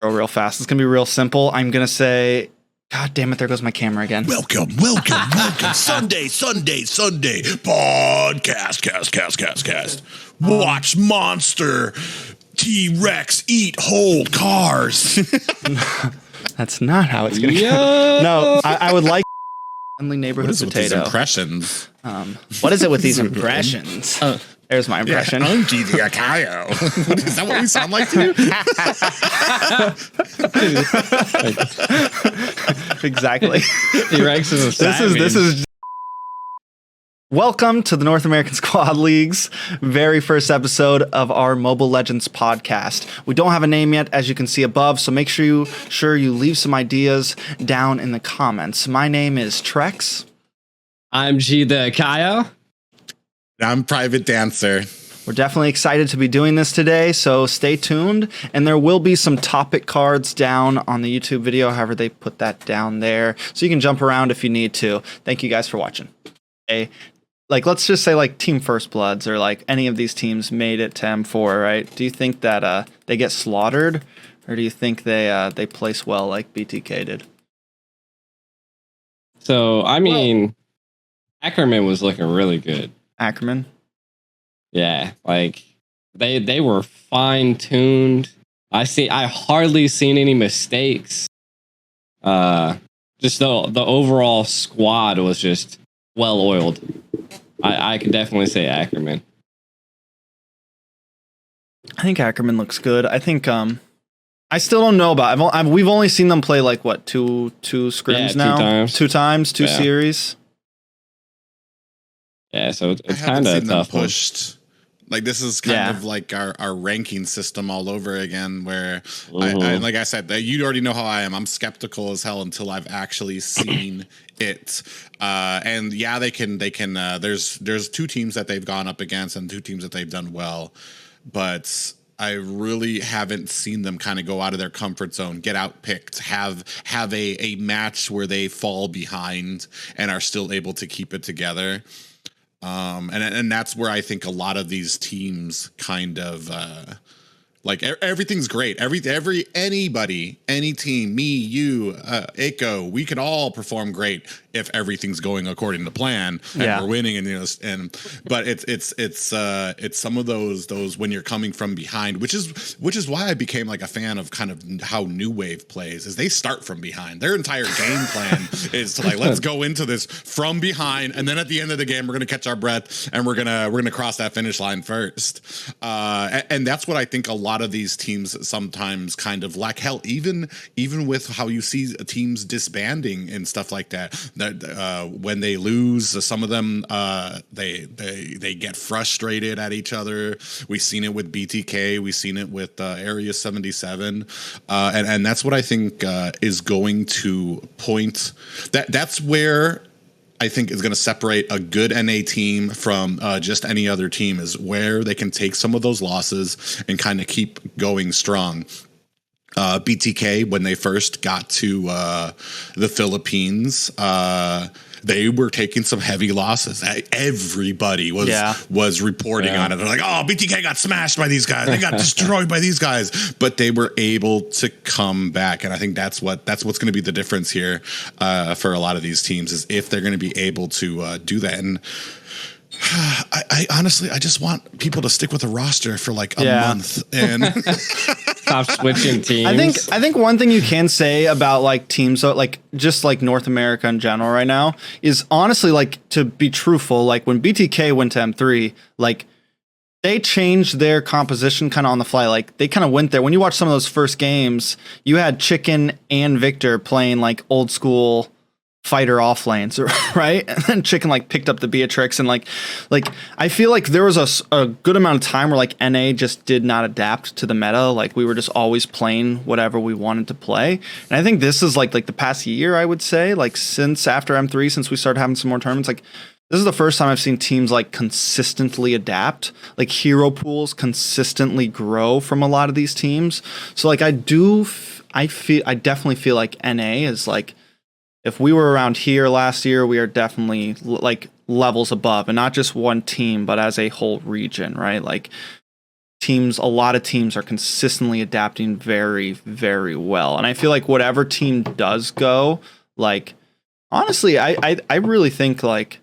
Go real fast. It's going to be real simple. I'm going to say, God damn it, there goes my camera again. Welcome. Sunday. Podcast. Watch Monster T-Rex eat whole cars. That's not how it's going to go. No, I would like friendly neighborhood potato. Impressions? What is it with these impressions? There's my impression. I'm Gigi Akayo. Is that what we sound like to you? Exactly. T-Rex is a savage. This is. Welcome to the North American Squad League's very first episode of our Mobile Legends podcast. We don't have a name yet, as you can see above, so make sure you leave some ideas down in the comments. My name is Trex. I'm G the Akayo. I'm Private Dancer. We're definitely excited to be doing this today, so stay tuned. And there will be some topic cards down on the YouTube video, however they put that down there, so you can jump around if you need to. Thank you guys for watching. Let's just say Team First Bloods or any of these teams made it to M4, right? Do you think that they get slaughtered, or do you think they place well like BTK did? So, I mean, Ackerman was looking really good. Ackerman? Yeah, they were fine-tuned. I hardly seen any mistakes. Just the overall squad was just well-oiled. I can definitely say Ackerman. I think Ackerman looks good. I think I still don't know about. We've only seen them play two scrims now. Two times, two series. Yeah, so it's kind of tough. Pushed. This is kind of our ranking system all over again, where like I said, you already know how I am. I'm skeptical as hell until I've actually seen it. And yeah, they can. There's two teams that they've gone up against and two teams that they've done well, but I really haven't seen them kind of go out of their comfort zone, get outpicked, have a match where they fall behind and are still able to keep it together. And that's where I think a lot of these teams kind of everything's great. Anybody, any team, me, you, Aiko, we could all perform great if everything's going according to plan and we're winning. But it's some of those when you're coming from behind, which is why I became a fan of kind of how New Wave plays, is they start from behind. Their entire game plan is to let's go into this from behind, and then at the end of the game we're gonna catch our breath and we're gonna cross that finish line first. And that's what I think a lot of these teams sometimes kind of lack. Hell, even with how you see teams disbanding and stuff like that. When they lose, some of them they get frustrated at each other. We've seen it with BTK. We've seen it with Area 77, and that's what I think is going to point. That's where I think is going to separate a good NA team from just any other team, is where they can take some of those losses and kind of keep going strong. BTK, when they first got to the Philippines, they were taking some heavy losses. Everybody was reporting on it. They're like, "Oh, BTK got smashed by these guys. They got destroyed by these guys." But they were able to come back, and I think that's what's going to be the difference here for a lot of these teams, is if they're going to be able to do that. And I honestly, I just want people to stick with the roster for a month and stop switching teams. I think one thing you can say about teams just North America in general right now is honestly, to be truthful, when BTK went to M3, they changed their composition kind of on the fly. They kind of went there. When you watch some of those first games, you had Chicken and Victor playing old school fighter off lanes, right? And then Chicken picked up the Beatrix, and I feel there was a good amount of time where NA just did not adapt to the meta. We were just always playing whatever we wanted to play. And I think this is the past year, I would say, since after M3, since we started having some more tournaments, this is the first time I've seen teams consistently adapt, hero pools consistently grow from a lot of these teams. So I definitely feel NA is if we were around here last year, we are definitely levels above, and not just one team, but as a whole region, right? a lot of teams are consistently adapting very, very well. And I feel like whatever team does go, like, honestly, I really think like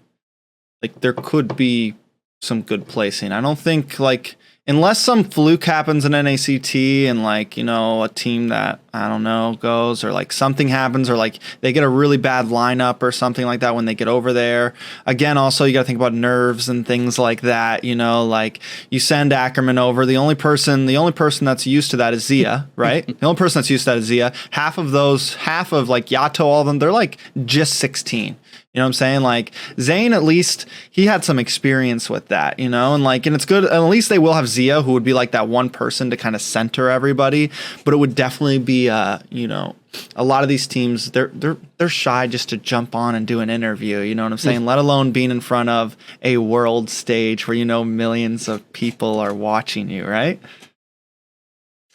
there could be some good placing. I don't think like, unless some fluke happens in NACT and like, you know, a team that I don't know goes, or like something happens, or like they get a really bad lineup or something like that when they get over there. Again, also you got to think about nerves and things like that. You know, like you send Ackerman over. The only person that's used to that is Zia, right? The only person that's used to that is Zia. Half of like Yato, all of them, they're like just 16. You know what I'm saying? Like Zane, at least he had some experience with that, you know, and it's good. At least they will have Zia, who would be like that one person to kind of center everybody. But it would definitely be, you know, a lot of these teams, they're shy just to jump on and do an interview. You know what I'm saying? Let alone being in front of a world stage where, you know, millions of people are watching you, right?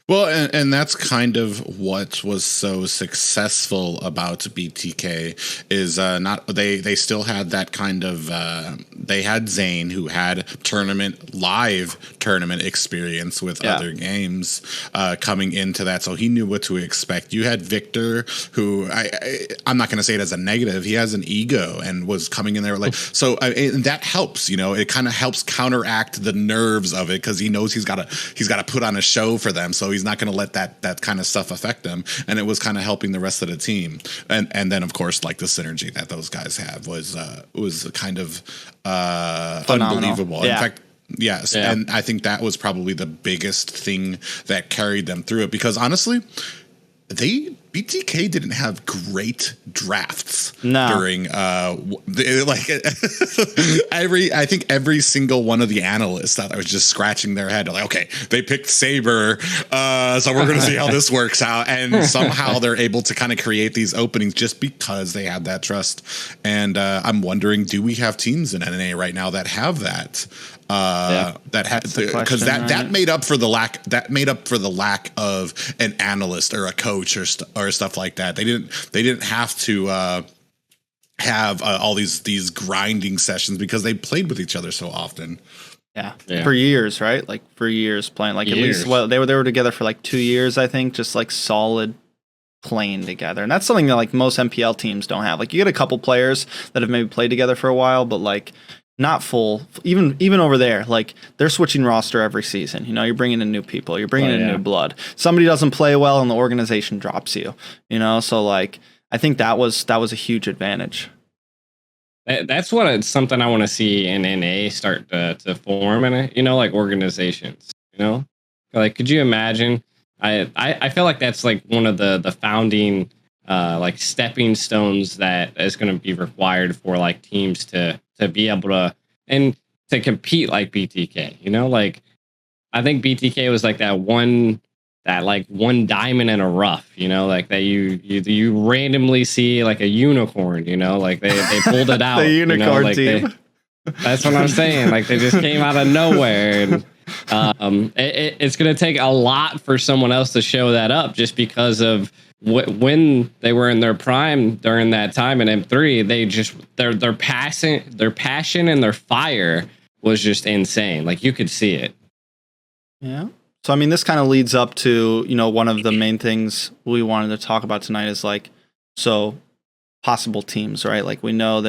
Well, and that's kind of what was so successful about BTK is they still had that kind of they had Zane, who had live tournament experience with other games coming into that, so he knew what to expect. You had Victor, who I'm not going to say it as a negative. He has an ego and was coming in there like so, and that helps. You know, it kind of helps counteract the nerves of it because he knows he's got to put on a show for them. So he's not going to let that kind of stuff affect them, and it was kind of helping the rest of the team. And then of course, like the synergy that those guys have was kind of unbelievable. Yeah. In fact, yes, and I think that was probably the biggest thing that carried them through it, because honestly, BTK didn't have great drafts during I think every single one of the analysts that was just scratching their head like, okay, they picked Saber, so we're going to see how this works out, and somehow they're able to kind of create these openings just because they had that trust. And I'm wondering, do we have teams in NA right now that have that? That had because that made up for the lack of an analyst or a coach or stuff like that. They didn't have to have all these grinding sessions because they played with each other so often. Yeah. For years, right? Like for years playing, like years. At least they were together for like 2 years, I think, just like solid playing together. And that's something that like most MPL teams don't have. Like you get a couple players that have maybe played together for a while, but like not full. Even over there, like they're switching roster every season. You know, you're bringing in new people, you're bringing in new blood. Somebody doesn't play well, and the organization drops you. You know, so like I think that was a huge advantage. That's what it's something I want to see in NA start to form in it. You know, like organizations. You know, like could you imagine? I feel like that's like one of the founding like stepping stones that is going to be required for like teams to be able to and to compete like BTK, you know, like I think BTK was like that one diamond in a rough, you know, like that you randomly see like a unicorn, you know, like they pulled it out. The unicorn, you know, like team. That's what I'm saying. Like they just came out of nowhere, and it's going to take a lot for someone else to show that up, just because of when they were in their prime during that time in M3. Their passion and their fire was just insane. Like you could see it. Yeah. So I mean, this kind of leads up to, you know, one of the main things we wanted to talk about tonight is like, so possible teams, right? Like we know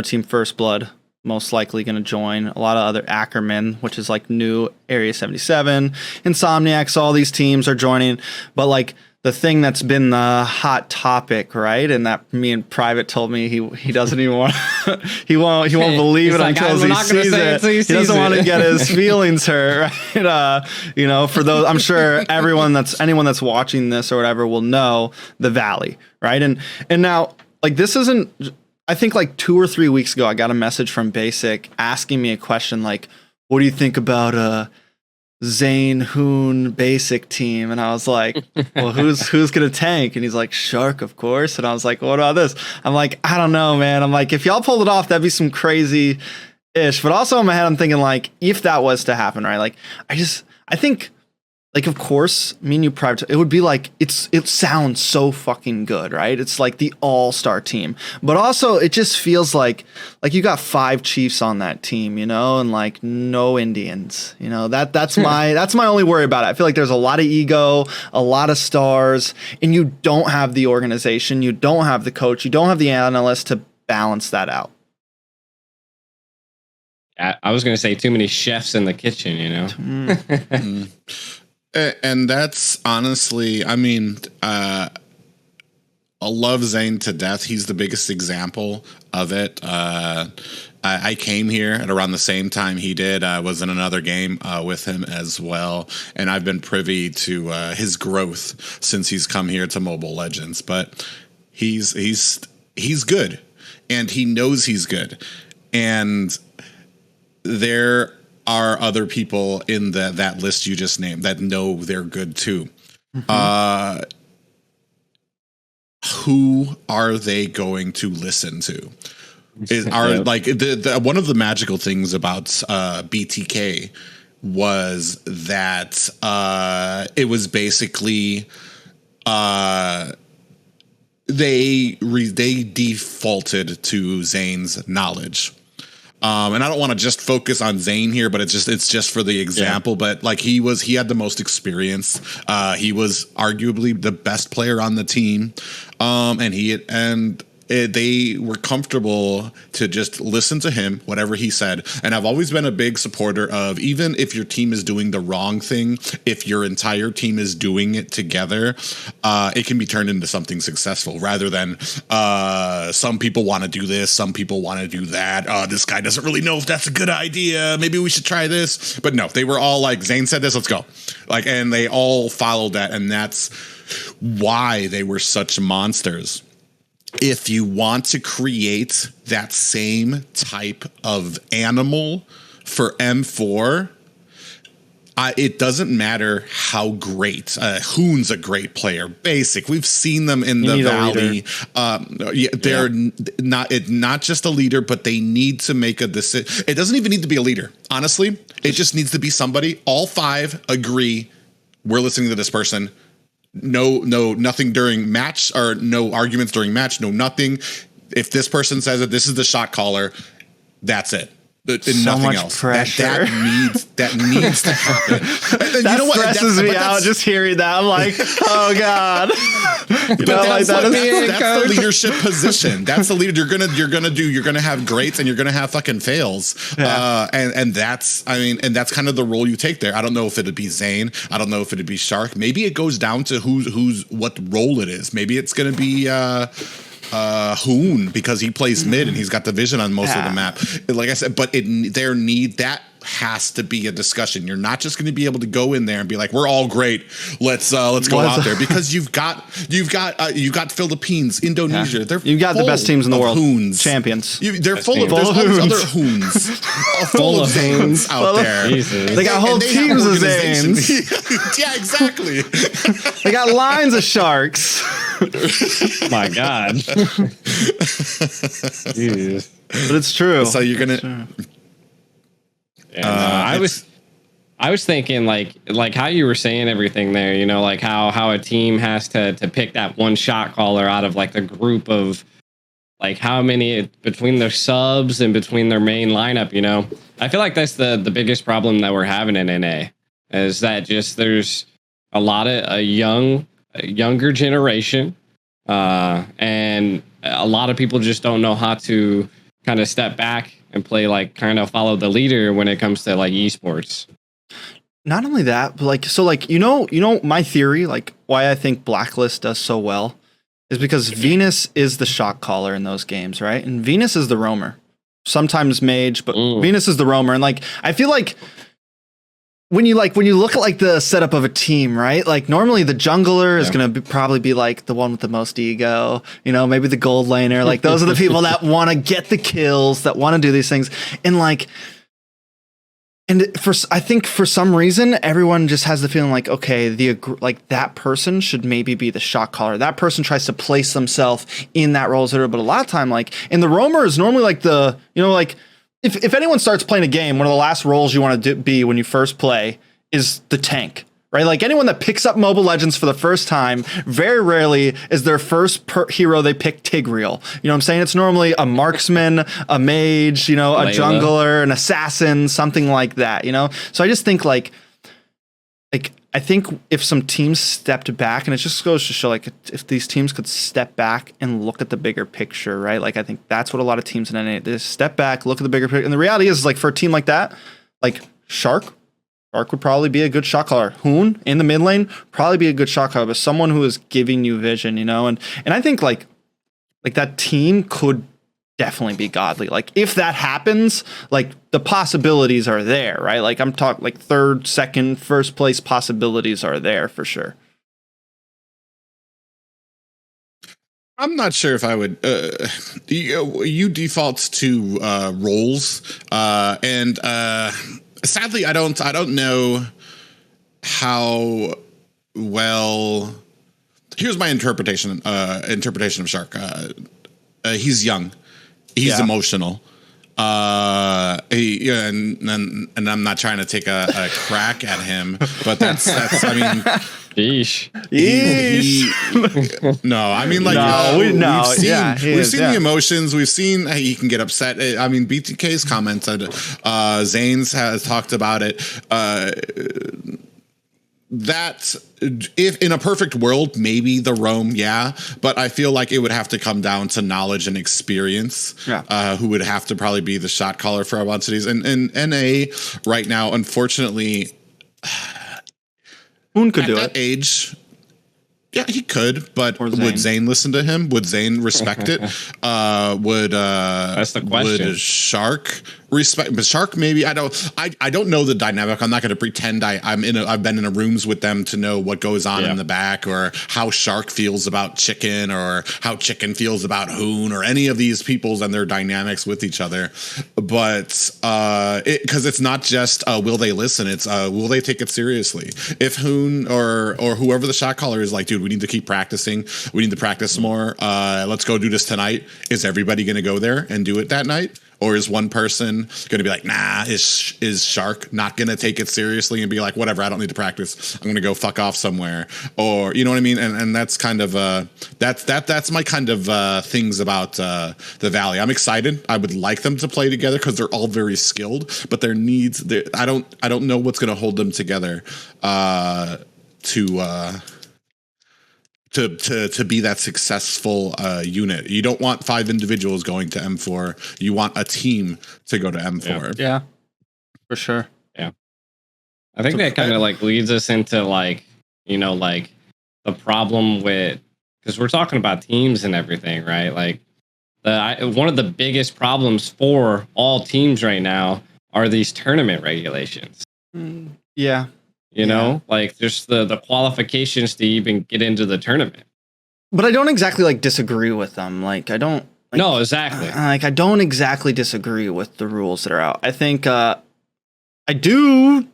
Team First Blood most likely going to join. A lot of other Ackerman, which is like new Area 77, Insomniacs, all these teams are joining. But like the thing that's been the hot topic, right? And that me and Private told me he doesn't even want he won't believe it like, until he sees it. He doesn't want to get his feelings hurt, right? You know, for those, I'm sure anyone that's watching this or whatever will know the Valley, right? And now like this isn't. I think like 2 or 3 weeks ago, I got a message from Basic asking me a question like, "What do you think about Zane Hoon Basic team?" And I was like, "Well, who's gonna tank?" And he's like, "Shark, of course." And I was like, "What about this?" I'm like, "I don't know, man." I'm like, if y'all pulled it off, that'd be some crazy ish. But also in my head, I'm thinking like, if that was to happen, right? Like, I think like, of course, me and you private, it would be like, it sounds so fucking good, right? It's like the all-star team, but also it just feels like you got 5 Chiefs on that team, you know, and like no Indians, you know, that's my only worry about it. I feel like there's a lot of ego, a lot of stars, and you don't have the organization, you don't have the coach, you don't have the analyst to balance that out. I was going to say too many chefs in the kitchen, you know? And that's honestly, I mean, I love Zayn to death. He's the biggest example of it. I came here at around the same time he did. I was in another game with him as well, and I've been privy to his growth since he's come here to Mobile Legends. But he's good, and he knows he's good, and there are other people in that list you just named that know they're good too. Mm-hmm. Who are they going to listen to? Like the one of the magical things about BTK was that it was basically they defaulted to Zayn's knowledge. And I don't want to just focus on Zayn here, but it's just for the example. Yeah. But like he had the most experience. He was arguably the best player on the team. They were comfortable to just listen to him, whatever he said. And I've always been a big supporter of, even if your team is doing the wrong thing, if your entire team is doing it together, it can be turned into something successful rather than some people want to do this, some people want to do that. This guy doesn't really know if that's a good idea. Maybe we should try this. But no, they were all like, Zayn said this, let's go. Like, and they all followed that. And that's why they were such monsters. If you want to create that same type of animal for M4, it doesn't matter how great. Hoon's a great player. Basic. We've seen them in the Valley. They're not just a leader, but they need to make a decision. It doesn't even need to be a leader. Honestly, it just needs to be somebody. All 5 agree. We're listening to this person. No, nothing during match, or no arguments during match. No, nothing. If this person says that this is the shot caller, that's it. So nothing much else. Pressure. That needs to happen. That you know stresses me out just hearing that. I'm like, oh god. That's the leadership position. That's the leader. You're gonna have greats and you're gonna have fucking fails. Yeah. And that's kind of the role you take there. I don't know if it'd be Zayn. I don't know if it'd be Shark. Maybe it goes down to who's what role it is. Maybe it's gonna be Hoon, because he plays mid and he's got the vision on most of the map. Like I said, but that has to be a discussion. You're not just going to be able to go in there and be like, we're all great. Let's go out there, because you've got Philippines, Indonesia. You've got the best teams in the world. Hoons. Champions. They're full of other Hoons. full of Zanes out there. Jesus. They got whole teams of Zanes. Yeah, exactly. They got lines of Sharks. My God. Jeez. But it's true. So you're gonna. I was thinking like how you were saying everything there, you know, like how a team has to pick that one shot caller out of like the group of like how many between their subs and between their main lineup, you know. I feel like that's the biggest problem that we're having in NA, is that just there's a lot of a younger generation, and a lot of people just don't know how to kind of step back and play, like kind of follow the leader when it comes to like esports. Not only that, but like you know my theory, like why I think Blacklist does so well, is because Venus is the shot caller in those games, right? And Venus is the roamer. Sometimes Mage, but Venus is the roamer. And like I feel like when you look at like the setup of a team, right? Like normally the jungler is going to probably be like the one with the most ego, you know, maybe the gold laner. Like those are the people that want to get the kills, that want to do these things. And like, I think for some reason, everyone just has the feeling like, okay, like that person should maybe be the shot caller. That person tries to place themselves in that role, but a lot of time, like, and the roamer is normally like the, you know, like, if anyone starts playing a game, one of the last roles you want to be when you first play is the tank, right? Like anyone that picks up Mobile Legends for the first time, very rarely is their first hero they pick Tigreal. You know what I'm saying? It's normally a marksman, a mage, you know, a jungler, an assassin, something like that, you know? So I just think like I think if some teams stepped back, and it just goes to show, like, if these teams could step back and look at the bigger picture, right? Like, I think that's what a lot of teams in NA, they just step back, look at the bigger picture. And the reality is, like, for a team like that, like Shark would probably be a good shot caller. Hoon in the mid lane, probably be a good shot caller, but someone who is giving you vision, you know? And I think, like that team could definitely be godly. Like if that happens, like the possibilities are there, right? Like I'm talking like third, second, first place possibilities are there for sure. I'm not sure if I would. You default to roles, and sadly, I don't know how well. Here's my interpretation of Shark. He's young. He's emotional. And I'm not trying to take a crack at him, but that's I mean, Yeesh. No, I mean like we've seen the emotions. We've seen he can get upset. I mean, BTK's commented. Zane's has talked about it. That if in a perfect world, maybe the roam, but I feel like it would have to come down to knowledge and experience. Who would have to probably be the shot caller for a bunch of these. And NA right now, unfortunately, Hoon could do it. Age, yeah, he could, but would Zane listen to him? Would Zane respect it? That's the question. Would Shark respect? But Shark, maybe I don't know the dynamic. I'm not going to pretend I've been in rooms with them to know what goes on in the back, or how Shark feels about Chicken, or how Chicken feels about Hoon, or any of these peoples and their dynamics with each other. But because it's not just will they listen? It's will they take it seriously? If Hoon or whoever the shot caller is like, dude, we need to keep practicing. We need to practice more. Let's go do this tonight. Is everybody going to go there and do it that night? Or is one person going to be like, nah, is Shark not going to take it seriously and be like, whatever, I don't need to practice. I'm going to go fuck off somewhere. Or, you know what I mean? And that's kind of, that's my kind of things about the Valley. I'm excited. I would like them to play together because they're all very skilled, but their needs, I don't know what's going to hold them together to be that successful unit. You don't want 5 individuals going to M4. You want a team to go to M4. Yeah, for sure. Yeah. I think that kind of like leads us into like, you know, like the problem with, because we're talking about teams and everything, right? Like one of the biggest problems for all teams right now are these tournament regulations. Yeah. You know, like just the qualifications to even get into the tournament. But I don't exactly like disagree with them. Like I don't. Like, no, exactly. Like I don't exactly disagree with the rules that are out. I think I do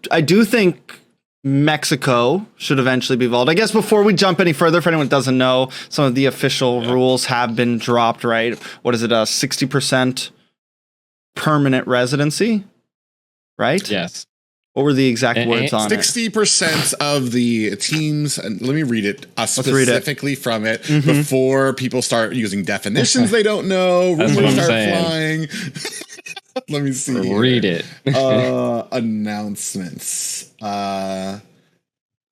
think Mexico should eventually be involved. I guess before we jump any further, for anyone that doesn't know, some of the official rules have been dropped. Right? What is it? 60% permanent residency. Right? Yes. What were the exact words on 60% of the teams, and let me read it specifically from it before people start using definitions they don't know, rumors start flying. Let me see. Read it. Announcements.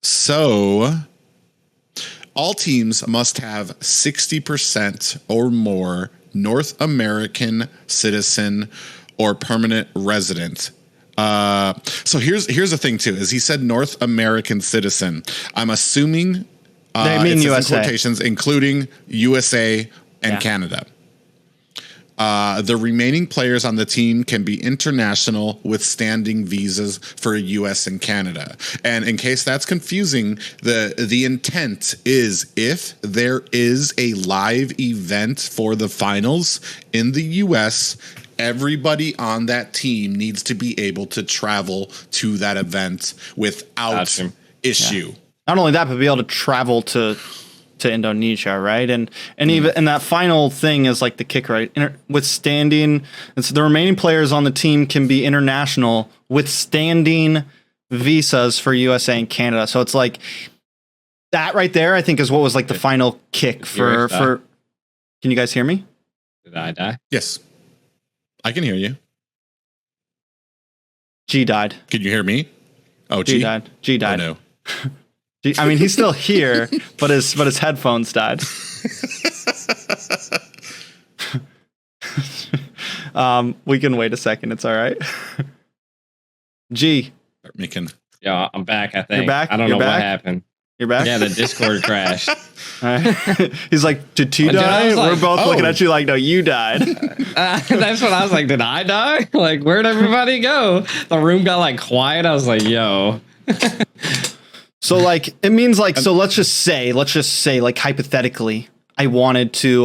So all teams must have 60% or more North American citizen or permanent resident. So here's the thing too, is he said North American citizen. I'm assuming they mean USA. In quotations, including USA and Canada. The remaining players on the team can be international with standing visas for US and Canada. And in case that's confusing, the intent is if there is a live event for the finals in the US, everybody on that team needs to be able to travel to that event without issue. Yeah. Not only that, but be able to travel to Indonesia, right? And even and that final thing is like the kicker, right? Withstanding, and so the remaining players on the team can be international, withstanding visas for USA and Canada. So it's like that right there, I think, is what was like the final kick for. Can you guys hear me? Did I die? Yes, I can hear you. G died. Can you hear me? Oh, G died. G died. Oh, no. I mean, he's still here, but his headphones died. We can wait a second. It's all right. G. Yeah, I'm back. I think. You're back? I don't know what happened. You're back? Yeah, the Discord crashed. He's like, did T die? We're both looking at you like, no, you died. That's what I was like. Did I die? Like, where'd everybody go? The room got like quiet. I was like, yo. So like, it means like, so let's just say like hypothetically, I wanted to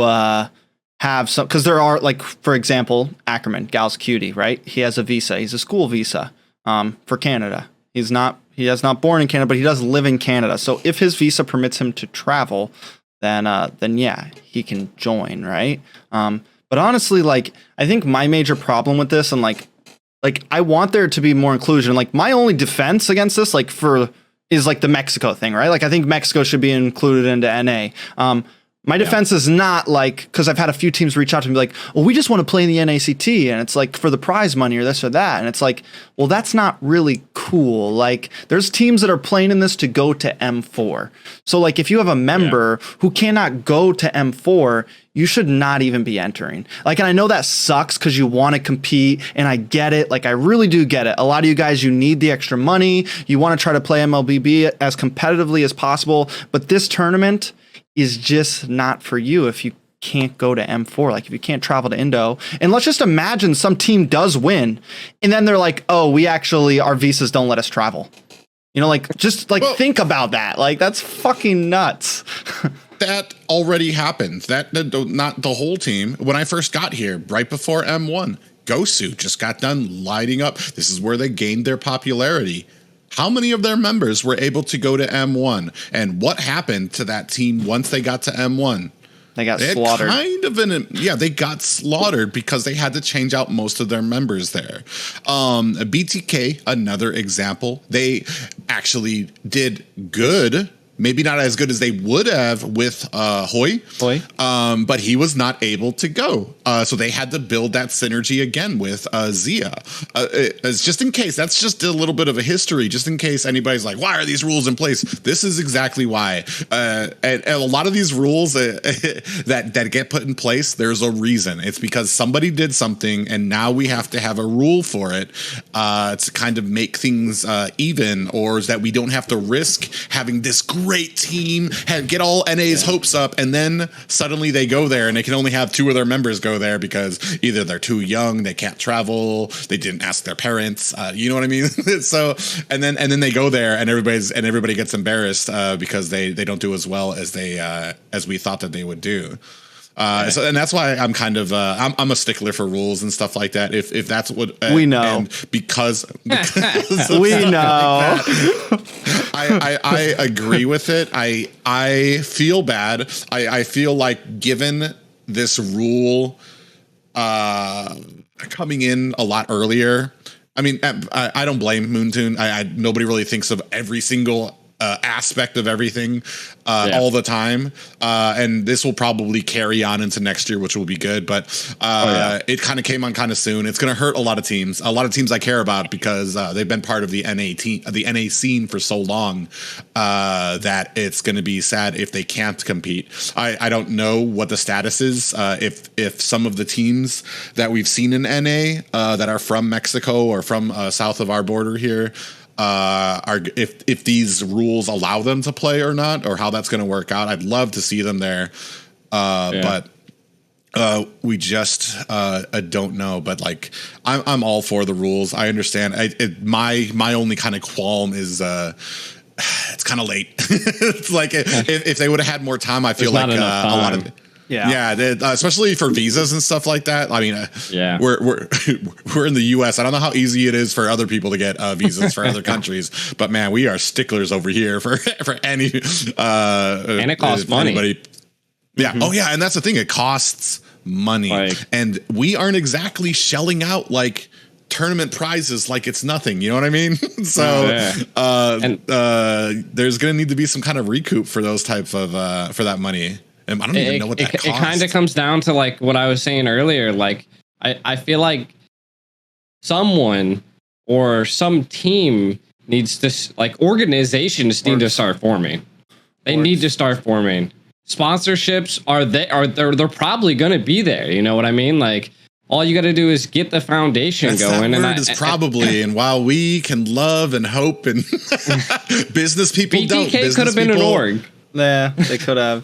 have some, because there are like, for example, Ackerman, Gal's cutie, right? He has a visa. He's a school visa for Canada. He is not born in Canada, but he does live in Canada. So if his visa permits him to travel, then yeah, he can join, right? But honestly, like, I think my major problem with this, and like I want there to be more inclusion. Like my only defense against this, like is like the Mexico thing, right? Like I think Mexico should be included into NA. My defense is not like, because I've had a few teams reach out to me like, well, we just want to play in the NACT, and it's like for the prize money or this or that. And it's like, well, that's not really cool. Like there's teams that are playing in this to go to M4. So like if you have a member who cannot go to M4, you should not even be entering. Like, and I know that sucks because you want to compete, and I get it. Like I really do get it. A lot of you guys, you need the extra money. You want to try to play MLBB as competitively as possible. But this tournament is just not for you if you can't go to M4, like if you can't travel to Indo. And let's just imagine some team does win, and then they're like, oh, our visas don't let us travel. You know, like just like think about that. Like that's fucking nuts. That already happened. Not the whole team. When I first got here, right before M1, Gosu just got done lighting up. This is where they gained their popularity. How many of their members were able to go to M1? And what happened to that team once they got to M1? They got slaughtered. They got slaughtered because they had to change out most of their members there. BTK, another example. They actually did good. Maybe not as good as they would have with Hoy, but he was not able to go. So they had to build that synergy again with Zia. It's just in case. That's just a little bit of a history, just in case anybody's like, why are these rules in place? This is exactly why. And a lot of these rules that get put in place, there's a reason. It's because somebody did something, and now we have to have a rule for it to kind of make things even, or is that we don't have to risk having this great team and get all NA's hopes up, and then suddenly they go there and they can only have 2 of their members go there because either they're too young, they can't travel, they didn't ask their parents, you know what I mean? So and then they go there and everybody gets embarrassed because they don't do as well as as we thought that they would do. And that's why I'm kind of I'm a stickler for rules and stuff like that. If that's what we know, and because we know, I agree with it. I feel bad. I feel like given this rule coming in a lot earlier. I mean, I don't blame Moontoon. Nobody really thinks of every single aspect of everything all the time, and this will probably carry on into next year, which will be good, but it kind of came on kind of soon. It's going to hurt a lot of teams I care about, because they've been part of the NA scene for so long that it's going to be sad if they can't compete. I don't know what the status is, if some of the teams that we've seen in NA that are from Mexico or from south of our border here are if these rules allow them to play or not, or how that's going to work out. I'd love to see them there, but we just don't know. But like, I'm all for the rules. I understand. My only kind of qualm is it's kind of late. It's like if they would have had more time, I feel like a lot of. Yeah, especially for visas and stuff like that. I mean, we're in the U.S. I don't know how easy it is for other people to get visas for other countries, but man, we are sticklers over here for any. And it costs money. Yeah. Mm-hmm. Oh, yeah, and that's the thing. It costs money, and we aren't exactly shelling out like tournament prizes like it's nothing. You know what I mean? So there's going to need to be some kind of recoup for those type of for that money. And I don't even know what that costs. It kind of comes down to like what I was saying earlier. Like I feel like someone or some team needs to, like, organizations need to start forming. They need to start forming. Sponsorships they're probably going to be there. You know what I mean? Like, all you got to do is get the foundation going. That word is probably, and while we can love and hope, and business people don't. BTK could have been an org. Yeah, they could have.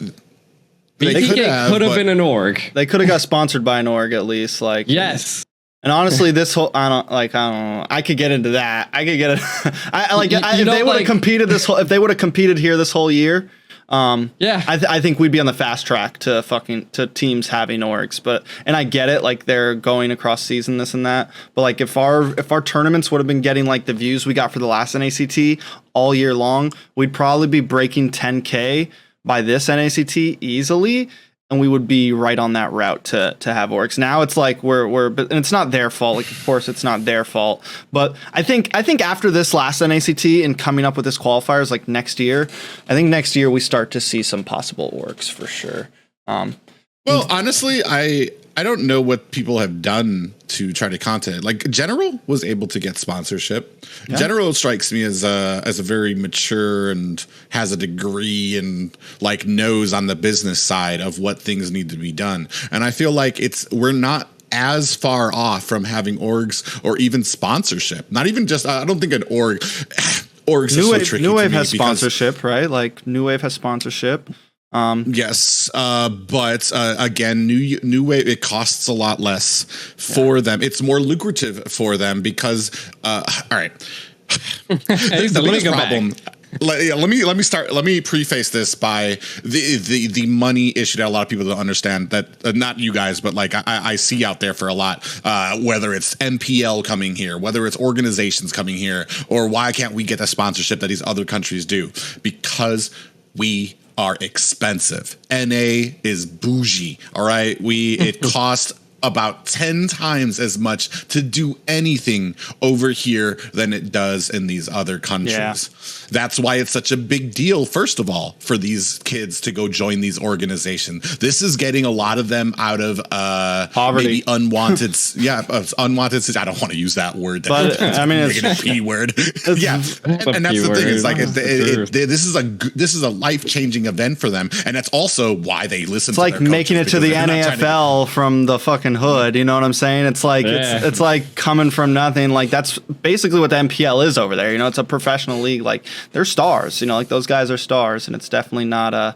BTK could have been an org. They could have got sponsored by an org at least. Like, yes. And honestly, this whole I don't know. I could get into that. I could get it. If they would have competed if they would have competed here this whole year, I think we'd be on the fast track to teams having orgs. And I get it, like, they're going across season, this and that. But like, if our tournaments would have been getting like the views we got for the last NACT all year long, we'd probably be breaking 10K by this NACT easily. And we would be right on that route to have orgs. Now it's like and it's not their fault. Like, of course, it's not their fault. But I think after this last NACT and coming up with this qualifiers, like next year, I think next year we start to see some possible orgs for sure. Well, honestly, I don't know what people have done to try to content. Like, General was able to get sponsorship. Yeah. General strikes me as a very mature and has a degree and like knows on the business side of what things need to be done. And I feel like we're not as far off from having orgs or even sponsorship. Not even just I don't think an org orgs are so tricky. New Wave has sponsorship, right? Like, New Wave has sponsorship. Yes, but again, New Wave, it costs a lot less for them. It's more lucrative for them because all right. The biggest problem. Let me preface this by the money issue that a lot of people don't understand, that not you guys, but like I see out there for a lot, whether it's MPL coming here, whether it's organizations coming here, or why can't we get the sponsorship that these other countries do? Because we are expensive. NA is bougie. All right. It costs about 10 times as much to do anything over here than it does in these other countries. Yeah. That's why it's such a big deal, first of all, for these kids to go join these organizations. This is getting a lot of them out of poverty, maybe unwanted. Unwanted. I don't want to use that word. But I mean, it's a P word. Yeah, and that's the thing. It's like this is a life-changing event for them, and that's also why they listen. It's to like their making it to the NAFL from the fucking hood. You know what I'm saying? It's like it's like coming from nothing. Like, that's basically what the MPL is over there. You know, it's a professional league. Like, they're stars. You know, like, those guys are stars, and it's definitely not a.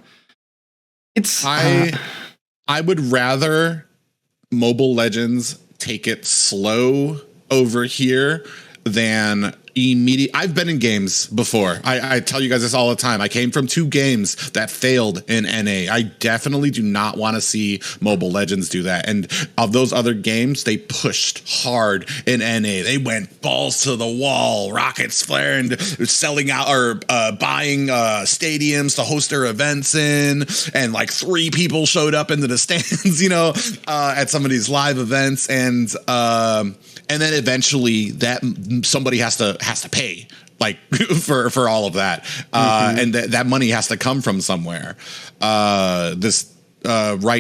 I would rather Mobile Legends take it slow over here than immediate. I've been in games before. I tell you guys this all the time. I came from 2 games that failed in NA. I definitely do not want to see Mobile Legends do that. And of those other games, they pushed hard in NA. They went balls to the wall, rockets flaring, selling out or buying stadiums to host their events in. And like 3 people showed up into the stands, you know, at some of these live events. And then eventually that somebody has to pay, like, for all of that. And that money has to come from somewhere. Right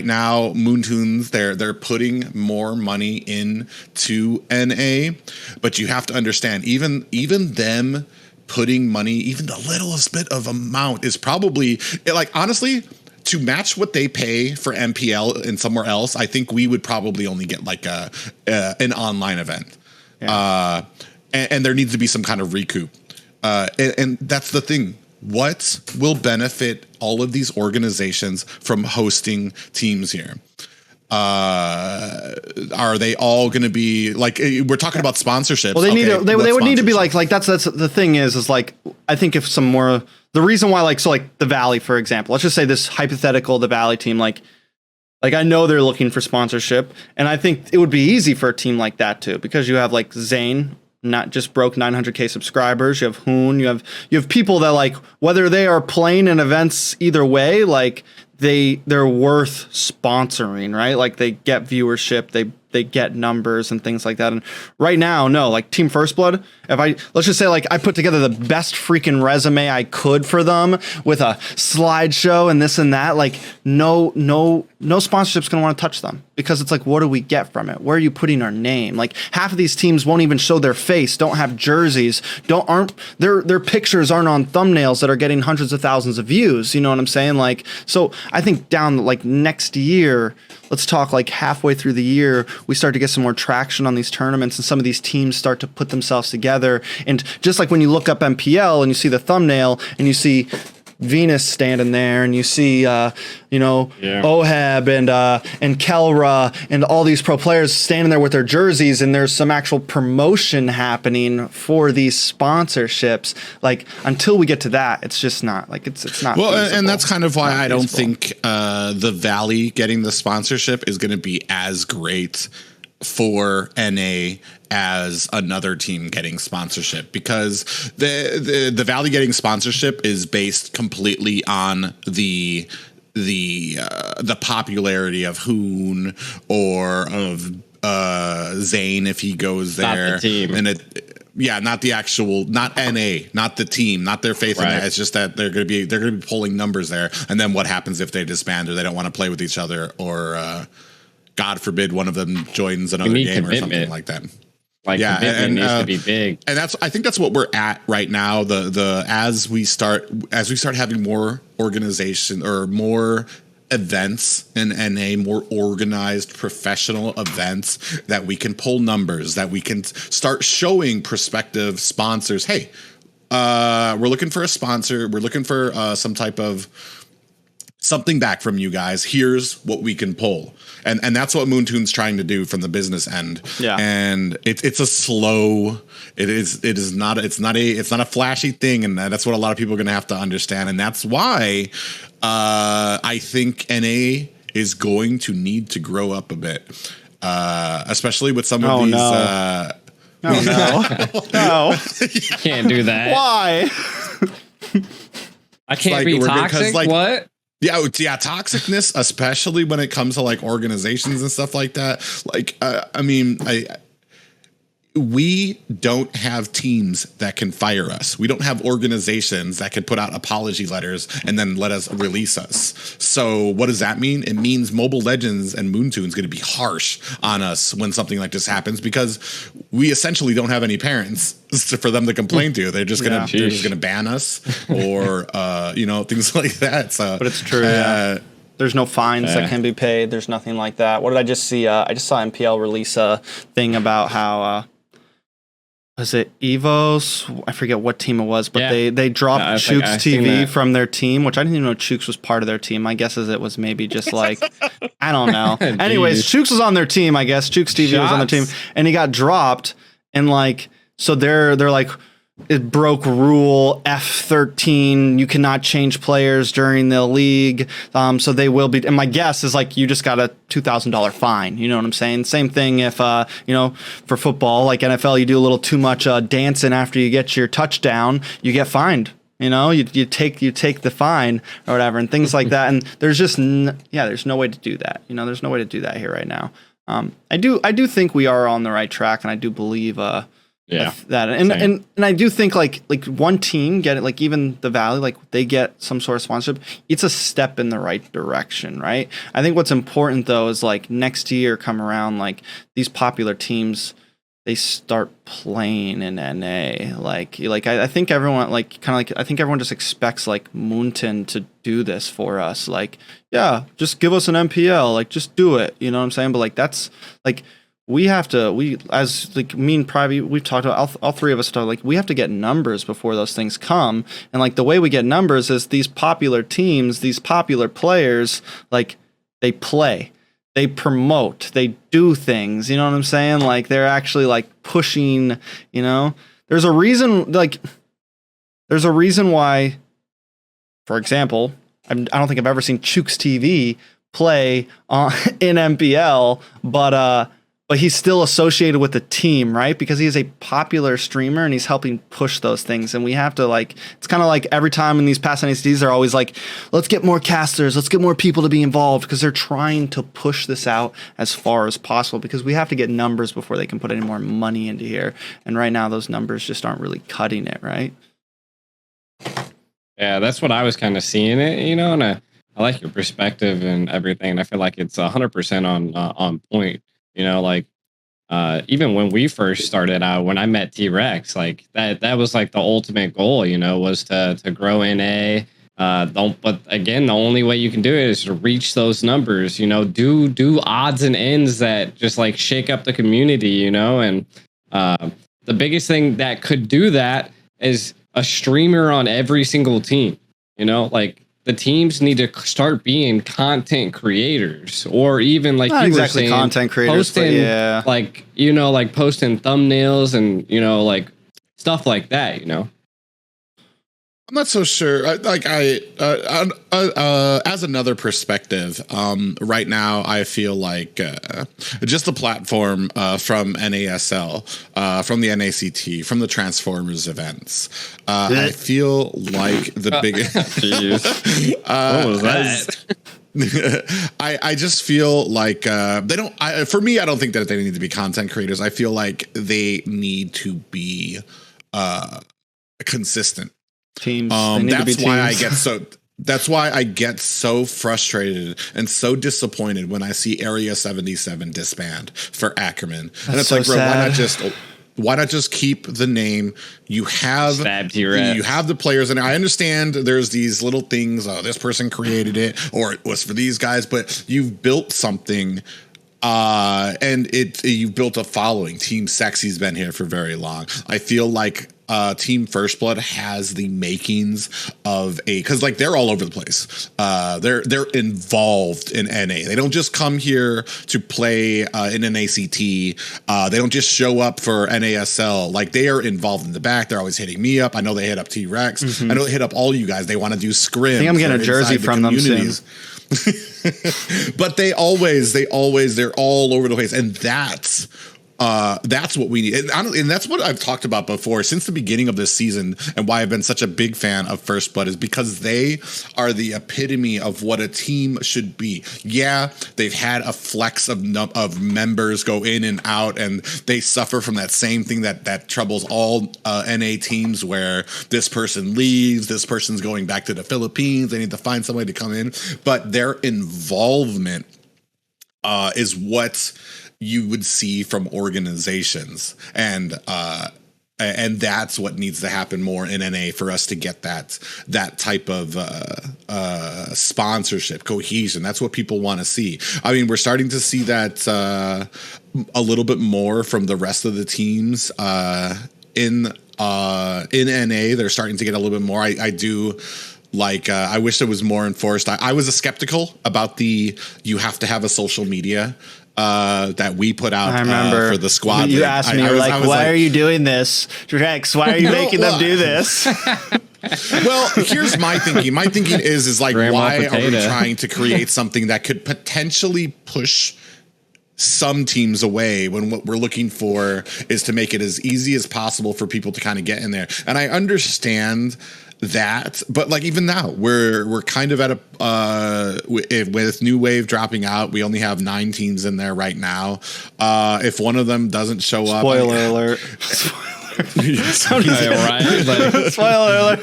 now, Moontoons, they're putting more money into NA, but you have to understand, even them putting money, even the littlest bit of amount is probably, like, honestly, to match what they pay for MPL and somewhere else, I think we would probably only get like an online event. Yeah. And there needs to be some kind of recoup. And that's the thing. What will benefit all of these organizations from hosting teams here? Are they all going to be like, we're talking about sponsorships? Well, they would need to be like that's the thing is like, I think if some more, the reason why, like, so like the Valley, for example, let's just say this hypothetical, the Valley team, like I know they're looking for sponsorship, and I think it would be easy for a team like that too, because you have like Zane, not just broke 900K subscribers. You have Hoon. You have people that, like, whether they are playing in events either way, like they're worth sponsoring, right? Like, they get viewership. they get numbers and things like that. And right now, no, like Team First Blood, let's just say like I put together the best freaking resume I could for them with a slideshow and this and that, like no sponsorship's going to want to touch them, because it's like, what do we get from it? Where are you putting our name? Like half of these teams won't even show their face, don't have jerseys, their pictures aren't on thumbnails that are getting hundreds of thousands of views. You know what I'm saying? Like, so I think down like next year, let's talk like halfway through the year, we start to get some more traction on these tournaments and some of these teams start to put themselves together. And just like when you look up MPL and you see the thumbnail and you see Venus standing there and you see Ohab and Kelra and all these pro players standing there with their jerseys, and there's some actual promotion happening for these sponsorships. Like until we get to that, it's just not like it's not well feasible. And that's kind of why I don't think the Valley getting the sponsorship is going to be as great for NA as another team getting sponsorship, because the Valley getting sponsorship is based completely on the popularity of Hoon or of Zane if he goes there. Not the team. And not the actual, not NA, not the team, not their faith in it. It's just that they're going to be pulling numbers there. And then what happens if they disband or they don't want to play with each other, or God forbid one of them joins another game or something like that. Like commitment needs to be big. And I think that's what we're at right now. As we start having more organization or more events in NA, more organized professional events, that we can pull numbers, that we can start showing prospective sponsors, hey, we're looking for a sponsor, we're looking for some type of something back from you guys. Here's what we can pull. And that's what Moontoon's trying to do from the business end. Yeah. And it's a slow, it's not a flashy thing. And that's what a lot of people are going to have to understand. And that's why I think NA is going to need to grow up a bit, especially with some of these. No. Can't do that. Why? I can't be toxic. What? Yeah, toxicness, especially when it comes to like organizations and stuff like that. Like, we don't have teams that can fire us. We don't have organizations that can put out apology letters and then let us release us. So what does that mean? It means Mobile Legends and Moontoon's going to be harsh on us when something like this happens, because we essentially don't have any parents for them to complain to. They're just going to ban us or things like that. So, but it's true. There's no fines that can be paid. There's nothing like that. What did I just see? I just saw MPL release a thing about how was it Evos? I forget what team it was, but they dropped Chooks TV from their team, which I didn't even know Chooks was part of their team. My guess is it was maybe just like, I don't know. Anyways, Chooks was on their team, I guess. Chooks TV was on their team, and he got dropped. And like, so they're like, it broke rule F13. You cannot change players during the league. So they will be. And my guess is like, you just got a $2,000 fine. You know what I'm saying? Same thing if, for football, like NFL, you do a little too much dancing after you get your touchdown, you get fined. You know, you take the fine or whatever, and things like that. And there's just, there's no way to do that. You know, there's no way to do that here right now. I do think we are on the right track, and I do believe, that and I do think like one team get it, like even the Valley, like they get some sort of sponsorship, it's a step in the right direction, right? I think what's important though is like next year come around, like these popular teams, they start playing in NA. Like I think everyone I think everyone just expects like Moonton to do this for us. Like, yeah, just give us an MPL, like just do it. You know what I'm saying? But like that's like we as like me and Private, we've talked about, all three of us talk, like we have to get numbers before those things come. And like the way we get numbers is these popular teams, these popular players, like they play, they promote, they do things, you know what I'm saying? Like they're actually like pushing, you know, there's a reason why, for example, I don't think I've ever seen Chooks TV play in MPL, but but he's still associated with the team, right? Because he is a popular streamer and he's helping push those things. And we have to it's kind of like every time in these past NACTs, they're always like, let's get more casters, let's get more people to be involved, because they're trying to push this out as far as possible, because we have to get numbers before they can put any more money into here. And right now those numbers just aren't really cutting it, right? Yeah, that's what I was kind of seeing it, and I like your perspective and everything. And I feel like it's 100% on point. Even when we first started out, when I met T-Rex, that was the ultimate goal, was to grow NA. But again, the only way you can do it is to reach those numbers, do odds and ends that just shake up the community, and the biggest thing that could do that is a streamer on every single team. The teams need to start being content creators, or even not you exactly were saying, content creators, posting, yeah, posting thumbnails and stuff like that. I'm not so sure. As another perspective, right now I feel like just the platform from NASL, from the NACT, from the Transformers events. I feel like the biggest. What was that? I just feel like they don't. For me, I don't think that they need to be content creators. I feel like they need to be consistent. Teams. That's why I get so frustrated and so disappointed when I see Area 77 disband for Ackerman. And it's so bro, sad. why not just keep the name? You have the players, and I understand there's these little things. Oh, this person created it, or it was for these guys, but you've built something. And you've built a following. Team Sexy's been here for very long. I feel like Team First Blood has the makings of because they're all over the place. They're involved in NA. They don't just come here to play in an ACT. They don't just show up for NASL. They are involved in the back. They're always hitting me up. I know they hit up T-Rex. Mm-hmm. I know they hit up all you guys. They want to do scrims. I think I'm getting a jersey from them soon. But they're all over the place, and that's what we need, and that's what I've talked about before since the beginning of this season, and why I've been such a big fan of First Blood is because they are the epitome of what a team should be. Yeah, they've had a flex of members go in and out, and they suffer from that same thing that troubles all NA teams, where this person leaves, this person's going back to the Philippines, they need to find somebody to come in, but their involvement is what you would see from organizations, and that's what needs to happen more in NA for us to get that type of sponsorship cohesion. That's what people want to see. I mean, we're starting to see that a little bit more from the rest of the teams in NA. They're starting to get a little bit more. I do. I wish it was more enforced. I was skeptical about you have to have a social media that we put out. I remember for the squad. You asked me, why are you doing this, Drex? Why are you making them do this? Well, here's my thinking. My thinking is Grandma why potato. are we trying to create something that could potentially push some teams away when what we're looking for is to make it as easy as possible for people to kind of get in there? And I understand that, but even now we're kind of at a with New Wave dropping out, we only have 9 teams in there right now. If one of them doesn't show up, Spoiler alert. Yeah, right? Spoiler alert.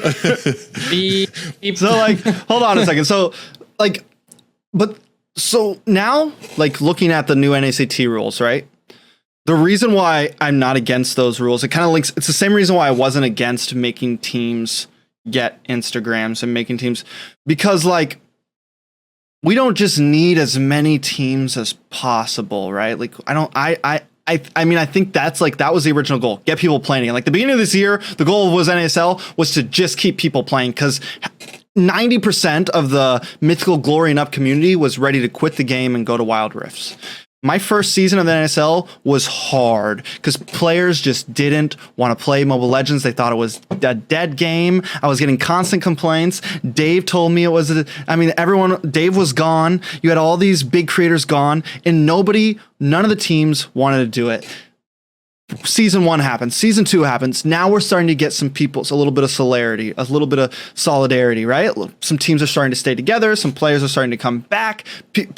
So hold on a second. So so now looking at the new NACT rules, right? The reason why I'm not against those rules, it kind of links. It's the same reason why I wasn't against making teams get Instagrams and making teams, because we don't just need as many teams as possible, right? I mean, I think that's that was the original goal. Get people playing. The beginning of this year, the goal was NASL was to just keep people playing, because 90% of the Mythical Glory and Up community was ready to quit the game and go to Wild Rifts. my first season of the NSL was hard because players just didn't want to play Mobile Legends. They thought it was a dead game. I was getting constant complaints. Dave told me it was, Dave was gone. You had all these big creators gone, and none of the teams wanted to do it. Season 1 happens. Season 2 happens. Now we're starting to get some people, so a little bit of solidarity, a little bit of solidarity, right? Some teams are starting to stay together. Some players are starting to come back.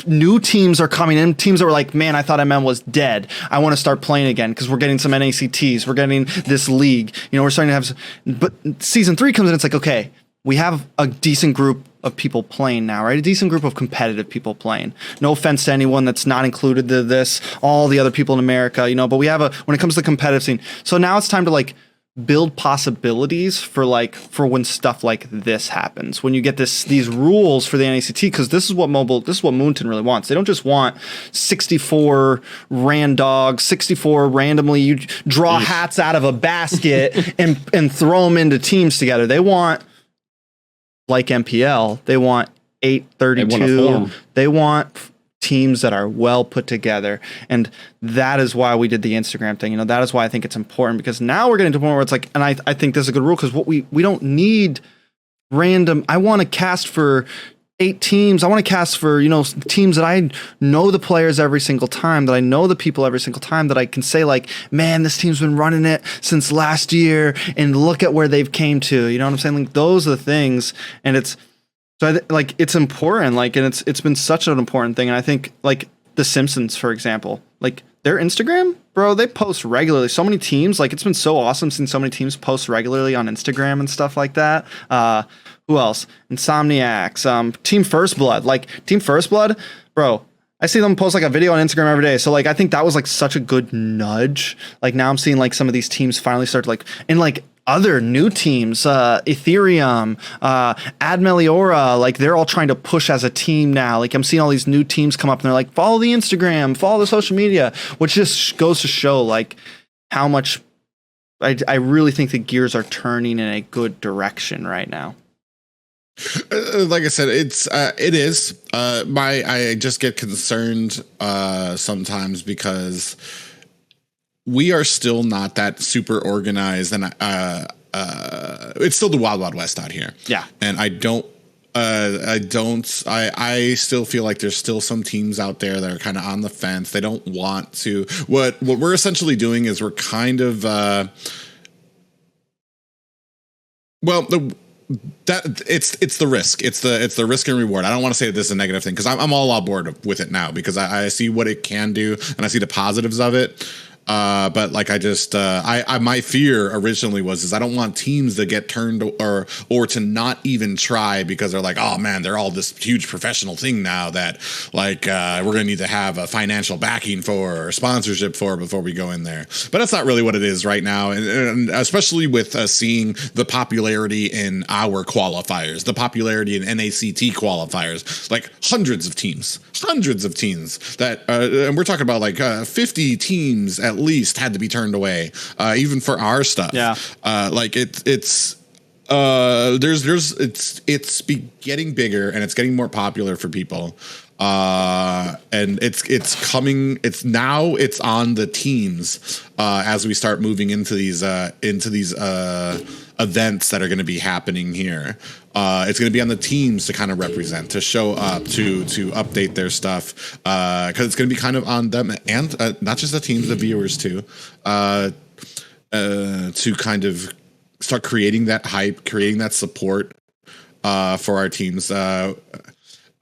New teams are coming in. Teams that were like, man, I thought MM was dead. I want to start playing again because we're getting some NACTs. We're getting this league. We're starting to have. But season 3 comes in. It's like, okay, we have a decent group of people playing now, right? A decent group of competitive people playing. No offense to anyone that's not included to this, all the other people in America, but we have when it comes to the competitive scene. So now it's time to build possibilities for when stuff like this happens. When you get these rules for the NACT, because this is what Moonton really wants. They don't just want 64 randogs, 64 randomly you draw hats out of a basket and throw them into teams together. They want, like MPL, they want 832. They want teams that are well put together. And that is why we did the Instagram thing. That is why I think it's important, because now we're getting to a point where it's like, and I think this is a good rule, because we don't need random. I want to cast for 8 teams. I want to cast for, teams that I know the players every single time, that I know the people every single time, that I can say man, this team's been running it since last year and look at where they've came to, you know what I'm saying? Those are the things. And it's, so it's important, and it's been such an important thing. And I think the Simpsons, for example, their Instagram, bro, they post regularly. So many teams, it's been so awesome seeing so many teams post regularly on Instagram and stuff like that. Who else? Insomniacs, Team First Blood. Team First Blood, bro, I see them post a video on Instagram every day. So I think that was such a good nudge. Now I'm seeing some of these teams finally start to other new teams, Ethereum, Ad Meliora, they're all trying to push as a team now. I'm seeing all these new teams come up and they're follow the Instagram, follow the social media, which just goes to show how much I really think the gears are turning in a good direction right now. Like I said, it is. I just get concerned sometimes because we are still not that super organized, and it's still the Wild Wild West out here. Yeah, and I still feel like there's still some teams out there that are kind of on the fence. They don't want to. What we're essentially doing is we're kind of it's the risk. It's the risk and reward. I don't want to say that this is a negative thing, because I'm all on board with it now, because I see what it can do and I see the positives of it. But my fear originally was I don't want teams to get turned or to not even try, because they're oh man, they're all this huge professional thing now that we're going to need to have a financial backing for or sponsorship for before we go in there. But that's not really what it is right now. And especially with seeing the popularity in our qualifiers, the popularity in NACT qualifiers, hundreds of teams that, and we're talking about 50 teams at least had to be turned away, even for our stuff. Yeah. It's getting bigger and it's getting more popular for people. And it's coming. It's on the teams as we start moving into these events that are going to be happening here. It's going to be on the teams to kind of represent, to show up, to update their stuff, because it's going to be kind of on them, and not just the teams, the viewers too, to kind of start creating that hype, creating that support for our teams.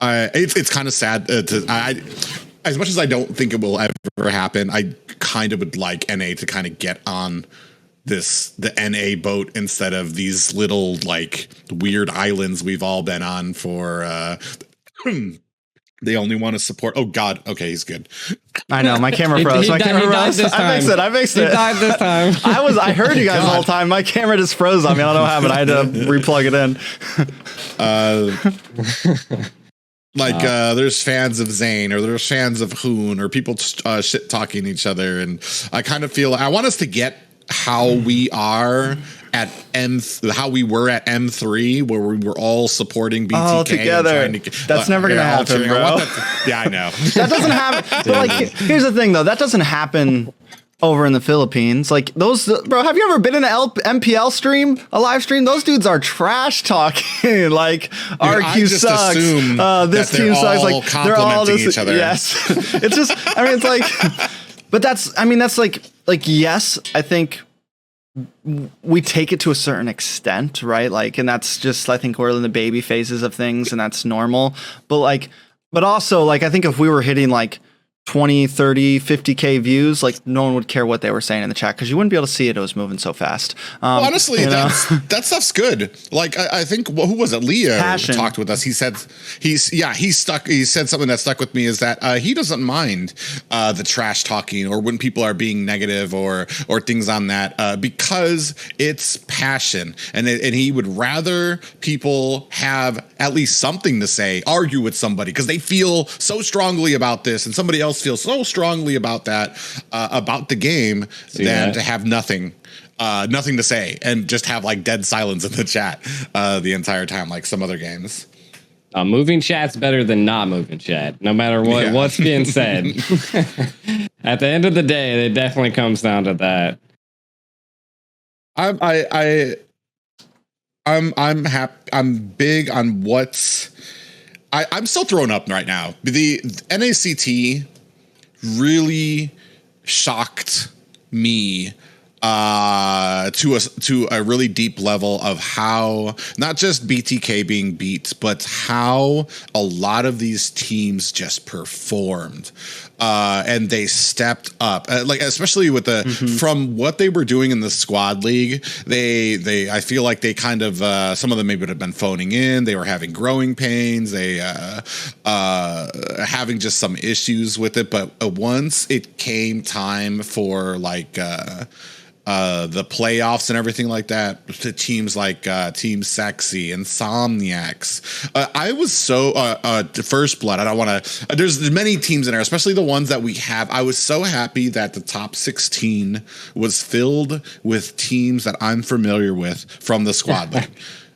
It's kind of sad as much as I don't think it will ever happen, I kind of would like NA to kind of get on the NA boat instead of these little weird islands we've all been on for they only want to support. Oh God. Okay. He's good. I know my camera froze. My camera froze. I fixed it. He died this time. I heard you guys the whole time. My camera just froze on me. I don't know what happened. I had to replug it in. There's fans of Zane, or there's fans of Hoon, or people shit talking each other. And I kind of feel I want us to get how we are at how we were at M3, where we were all supporting BTK all together. That's never gonna happen, bro. Yeah, I know. That doesn't happen. But like, here's the thing, though. That doesn't happen over in the Philippines. Like those, bro. Have you ever been in an MPL stream, a live stream? Those dudes are trash talking. Like RQ sucks. This team sucks. Like they're all just each other. Yes. It's just. I mean, it's like. But that's. I mean, that's like. Yes, I think. We take it to a certain extent, right? Like, and that's just, I think we're in the baby phases of things and that's normal. But also, like, I think if we were hitting like 20, 30, 50K views, like no one would care what they were saying in the chat because you wouldn't be able to see it. It was moving so fast. Well, honestly, that stuff's good. Like I think who was it? Leah talked with us. He said he said something that stuck with me is that he doesn't mind the trash talking or when people are being negative or things on that because it's passion and he would rather people have at least something to say, argue with somebody because they feel so strongly about this and somebody else feels so strongly about that about the game to have nothing to say and just have like dead silence in the chat the entire time, like some other games. Moving chat's better than not moving chat, no matter what's being said. At the end of the day, it definitely comes down to that. I'm happy. I'm big on what's. I'm still thrown up right now. The NACT really shocked me to a really deep level of how not just BTK being beat, but how a lot of these teams just performed. And they stepped up, like especially with the from what they were doing in the squad league. I feel like they kind of some of them maybe would have been phoning in. They were having growing pains. They having just some issues with it. But once it came time for like the playoffs and everything like that, to teams like Team Sexy, Insomniacs. I was so First Blood. I don't want to. There's many teams in there, especially the ones that we have. I was so happy that the top 16 was filled with teams that I'm familiar with from the squad league.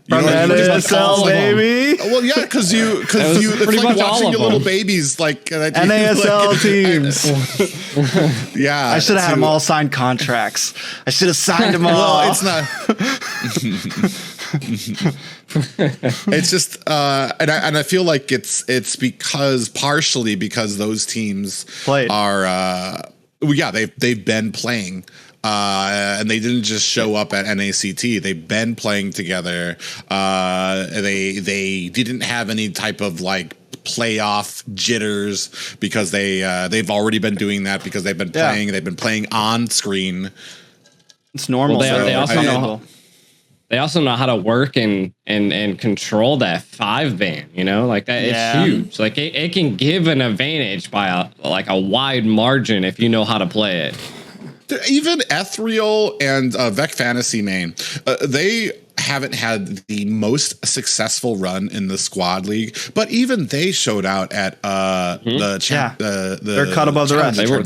From NASL, baby. Well, yeah, because it's like watching your little babies, like NASL teams. Yeah, I should have had them all sign contracts. I should have signed them all. Well, it's not. It's just, and I feel like it's partially because those teams are, they've been playing. And they didn't just show up at NACT. They've been playing together. They didn't have any type of like playoff jitters because they've already been doing that because they've been playing. They've been playing on screen. It's normal. Well, they also know how to work and control that 5-ban, you know, like that. It's huge. Like it can give an advantage by a wide margin if you know how to play it. Even Ethereal and Vec Fantasy Main, they haven't had the most successful run in the squad league, but even they showed out at they're cut above the rest. They were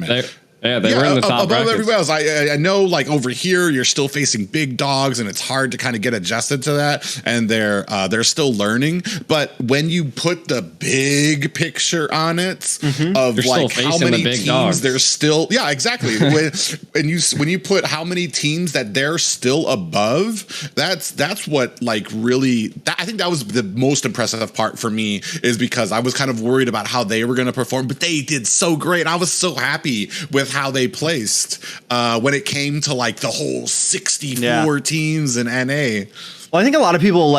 in the top above everybody else. I know, like over here, you're still facing big dogs, and it's hard to kind of get adjusted to that. And they're still learning. But when you put the big picture on it of they're like how many big teams dogs. they're still, exactly. when you put how many teams that they're still above, that's what like really. I think that was the most impressive part for me, is because I was kind of worried about how they were going to perform, but they did so great. I was so happy with how they placed when it came to like the whole 64 teams in NA. Well, I think a lot of people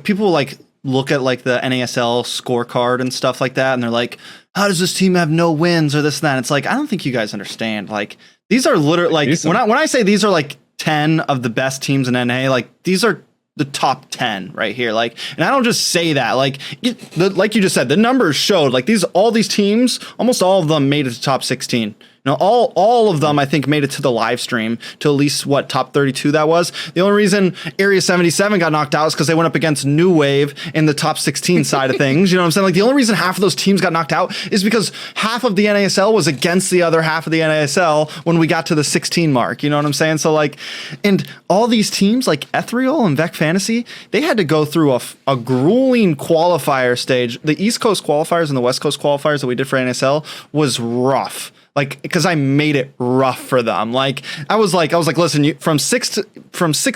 people like look at like the NASL scorecard and stuff like that, and they're like, how does this team have no wins or this and that? It's like, I don't think you guys understand. Like these are literally like when I say these are like 10 of the best teams in NA, like these are the top 10 right here. Like, and I don't just say that, like you just said, the numbers showed like all these teams, almost all of them made it to top 16 You know, all of them, I think, made it to the live stream to at least top 32 that was. The only reason Area 77 got knocked out is because they went up against New Wave in the top 16 side of things. You know what I'm saying? Like, the only reason half of those teams got knocked out is because half of the NASL was against the other half of the NASL when we got to the 16 mark. You know what I'm saying? So, like, and all these teams like Ethereal and Vec Fantasy, they had to go through a grueling qualifier stage. The East Coast qualifiers and the West Coast qualifiers that we did for NASL was rough. Like, because I made it rough for them. Like, I was like, listen, from 6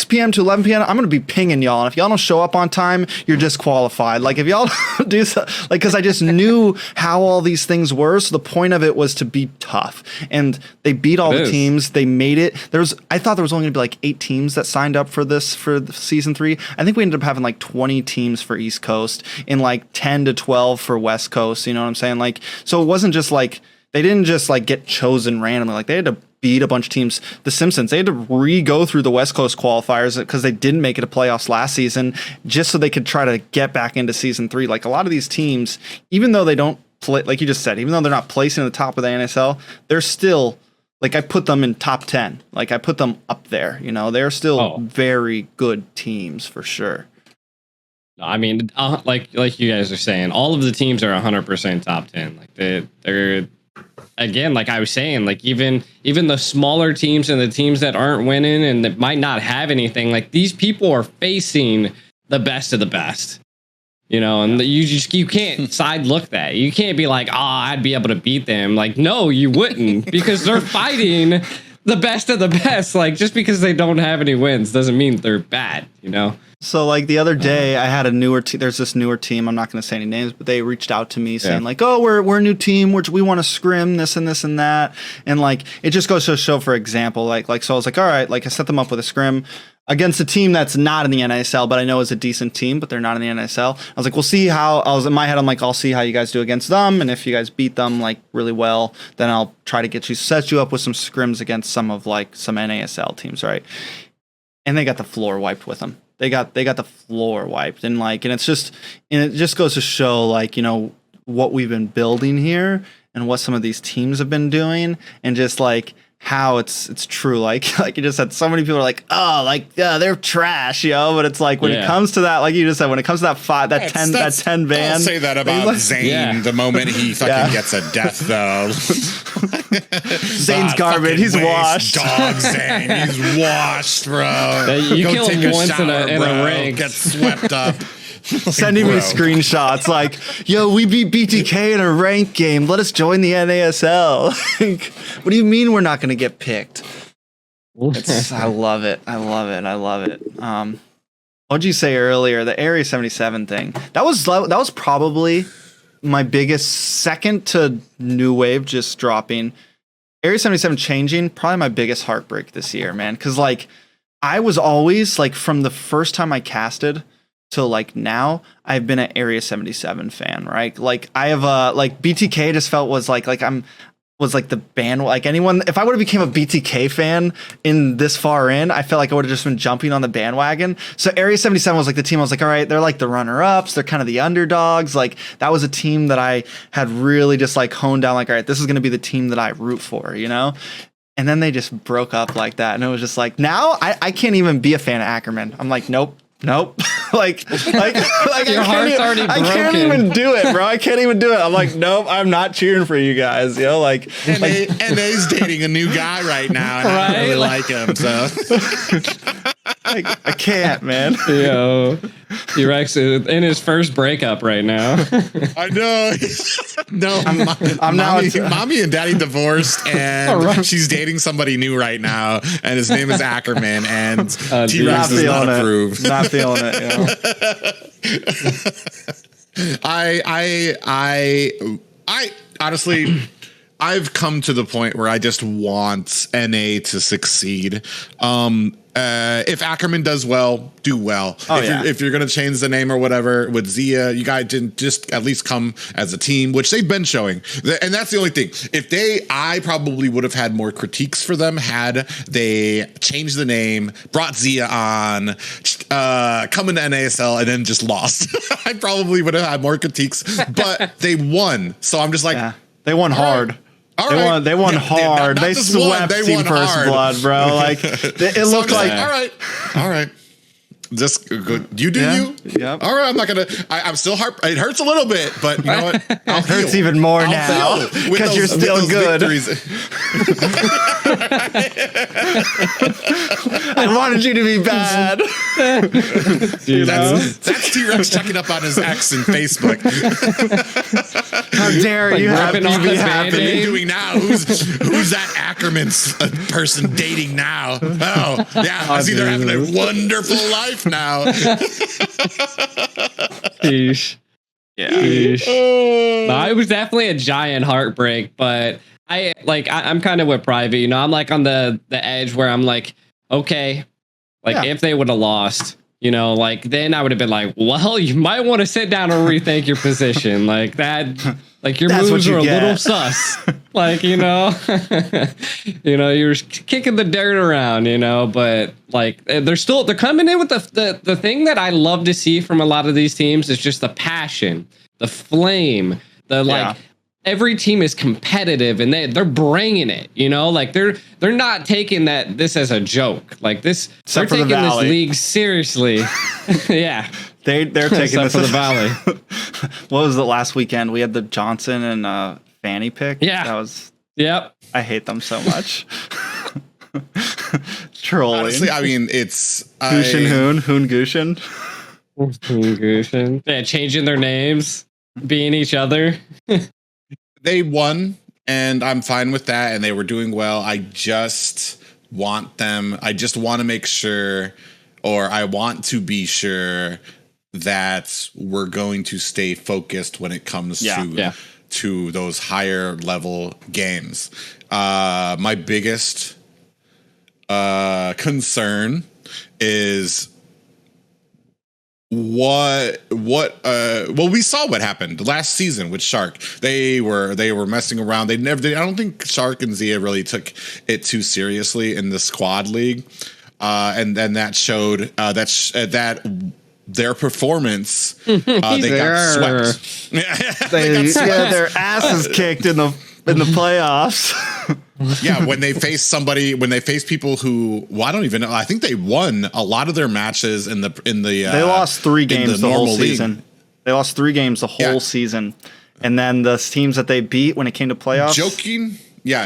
p.m. to 11 p.m., I'm gonna be pinging y'all, and if y'all don't show up on time, you're disqualified. Like, if y'all don't do so, like, because I just knew how all these things were. So the point of it was to be tough, and they beat all the teams. They made it. I thought there was only gonna be like 8 teams that signed up for this for season 3. I think we ended up having like 20 teams for East Coast and like 10 to 12 for West Coast. You know what I'm saying? Like, so it wasn't just like. They didn't just like get chosen randomly. Like, they had to beat a bunch of teams. The Simpsons, they had to re-go through the West Coast qualifiers because they didn't make it to playoffs last season, just so they could try to get back into season 3. Like, a lot of these teams, even though they don't play, like you just said, even though they're not placing at the top of the NSL, they're still, like, I put them in top 10. Like, I put them up there. You know, they're still very good teams for sure. I mean, like you guys are saying, all of the teams are 100% top 10. Like, they're again, like I was saying, like even the smaller teams and the teams that aren't winning and that might not have anything, like, these people are facing the best of the best, you know, and you can't side look that. You can't be like, I'd be able to beat them. Like, no, you wouldn't, because they're fighting the best of the best. Like, just because they don't have any wins doesn't mean they're bad, you know? So, like, the other day, I had a newer team. There's this newer team. I'm not going to say any names, but they reached out to me saying, like, oh, we're a new team. We want to scrim this and this and that. And, like, it just goes to show, for example, like, so I was like, all right, like, I set them up with a scrim against a team that's not in the NASL, but I know is a decent team, but they're not in the NASL. I was like, we'll see how. I was in my head, I'm like, I'll see how you guys do against them. And if you guys beat them, like, really well, then I'll try to set you up with some scrims against some NASL teams, right? And they got the floor wiped with them. They got the floor wiped, and it just goes to show, like, you know, what we've been building here and what some of these teams have been doing, and just like how it's true. Like you just said, so many people are like, oh, like, yeah, they're trash, yo. But it's like, when it comes to that, like you just said, when it comes to that 10 band, I'll say that about Zane the moment he fucking gets a death, though. Zane's garbage. He's washed. Dog Zane. He's washed, bro. You kill him once in a rank. Get swept up. Sending me screenshots like, yo, we beat BTK in a ranked game. Let us join the NASL. What do you mean we're not going to get picked? I love it. What'd you say earlier? The Area 77 thing. That was probably my biggest, second to New Wave just dropping. Area 77 changing, probably my biggest heartbreak this year, man. Because, like, I was always, like, from the first time I casted to, like, now, I've been an Area 77 fan, right? Like, I have like, BTK just felt was like the band, like, anyone, if I would have became a BTK fan in this far in, I felt like I would have just been jumping on the bandwagon. So Area 77 was like the team I was like, all right, they're like the runner-ups, they're kind of the underdogs. Like, that was a team that I had really just like honed down, like, all right, this is going to be the team that I root for, you know? And then they just broke up like that. And it was just like, now I can't even be a fan of Ackerman. I'm like, nope. like your heart's already broken. I can't even do it, bro. I can't even do it. I'm like, nope, I'm not cheering for you guys. You know, like, NA's dating a new guy right now, and I really like him. So I can't, man. Yo, T-Rex is in his first breakup right now. I know. No, I'm now. Mommy and Daddy divorced, and she's dating somebody new right now, and his name is Ackerman, and T-Rex does not approve. Not feeling it. You know? I honestly, I've come to the point where I just want NA to succeed. If Ackerman does well, do well. If you're going to change the name or whatever with Zia, you guys didn't just at least come as a team, which they've been showing. And that's the only thing. I probably would have had more critiques for them had they changed the name, brought Zia on, come into NASL, and then just lost. I probably would have had more critiques, but they won. So I'm just like, they won hard. All they right. They won hard. They swept Team First hard. Blood, bro. Like it looked like. All right. Just good. You do you. Yep. All right. I'm not gonna. I'm still it hurts a little bit, but you know what? It hurts even more now because you're still good. I wanted you to be bad. That's T-Rex checking up on his ex in Facebook. How dare you have me be happy? What are you doing now? Who's that Ackerman's person dating now? Oh, yeah. I see they're having a wonderful life now. Sheesh. Yeah. Sheesh. No, it was definitely a giant heartbreak, but I'm kind of with Private, you know, I'm like on the edge where I'm like, okay, like if they would have lost, you know, like then I would have been like, well, you might want to sit down and rethink your position. Like that, like your moves are a little sus. Like, you know, you're kicking the dirt around, you know, but like they're coming in with the thing that I love to see from a lot of these teams is just the passion, the flame, every team is competitive and they're bringing it, you know, like they're not taking this as a joke. Like this, they're taking this league seriously. Yeah. They're taking this for the Valley. What was the last weekend? We had the Johnson and Fanny pick. Yeah. That was. Yep. I hate them so much. Trolling. Honestly, I mean, it's Hoon Gushin. Yeah, changing their names, being each other. They won, and I'm fine with that, and they were doing well. I just want to make sure, or I want to be sure that we're going to stay focused when it comes to those higher level games. My biggest concern is well, we saw what happened last season with Shark. They were messing around. I don't think Shark and Zia really took it too seriously in the squad league, and then that showed that their performance, they got swept. Their asses kicked in the playoffs. Yeah, when they face people who, well, I don't even know. I think they won a lot of their matches in the. They lost 3 games the whole season. They lost 3 games the whole season, and then the teams that they beat when it came to playoffs.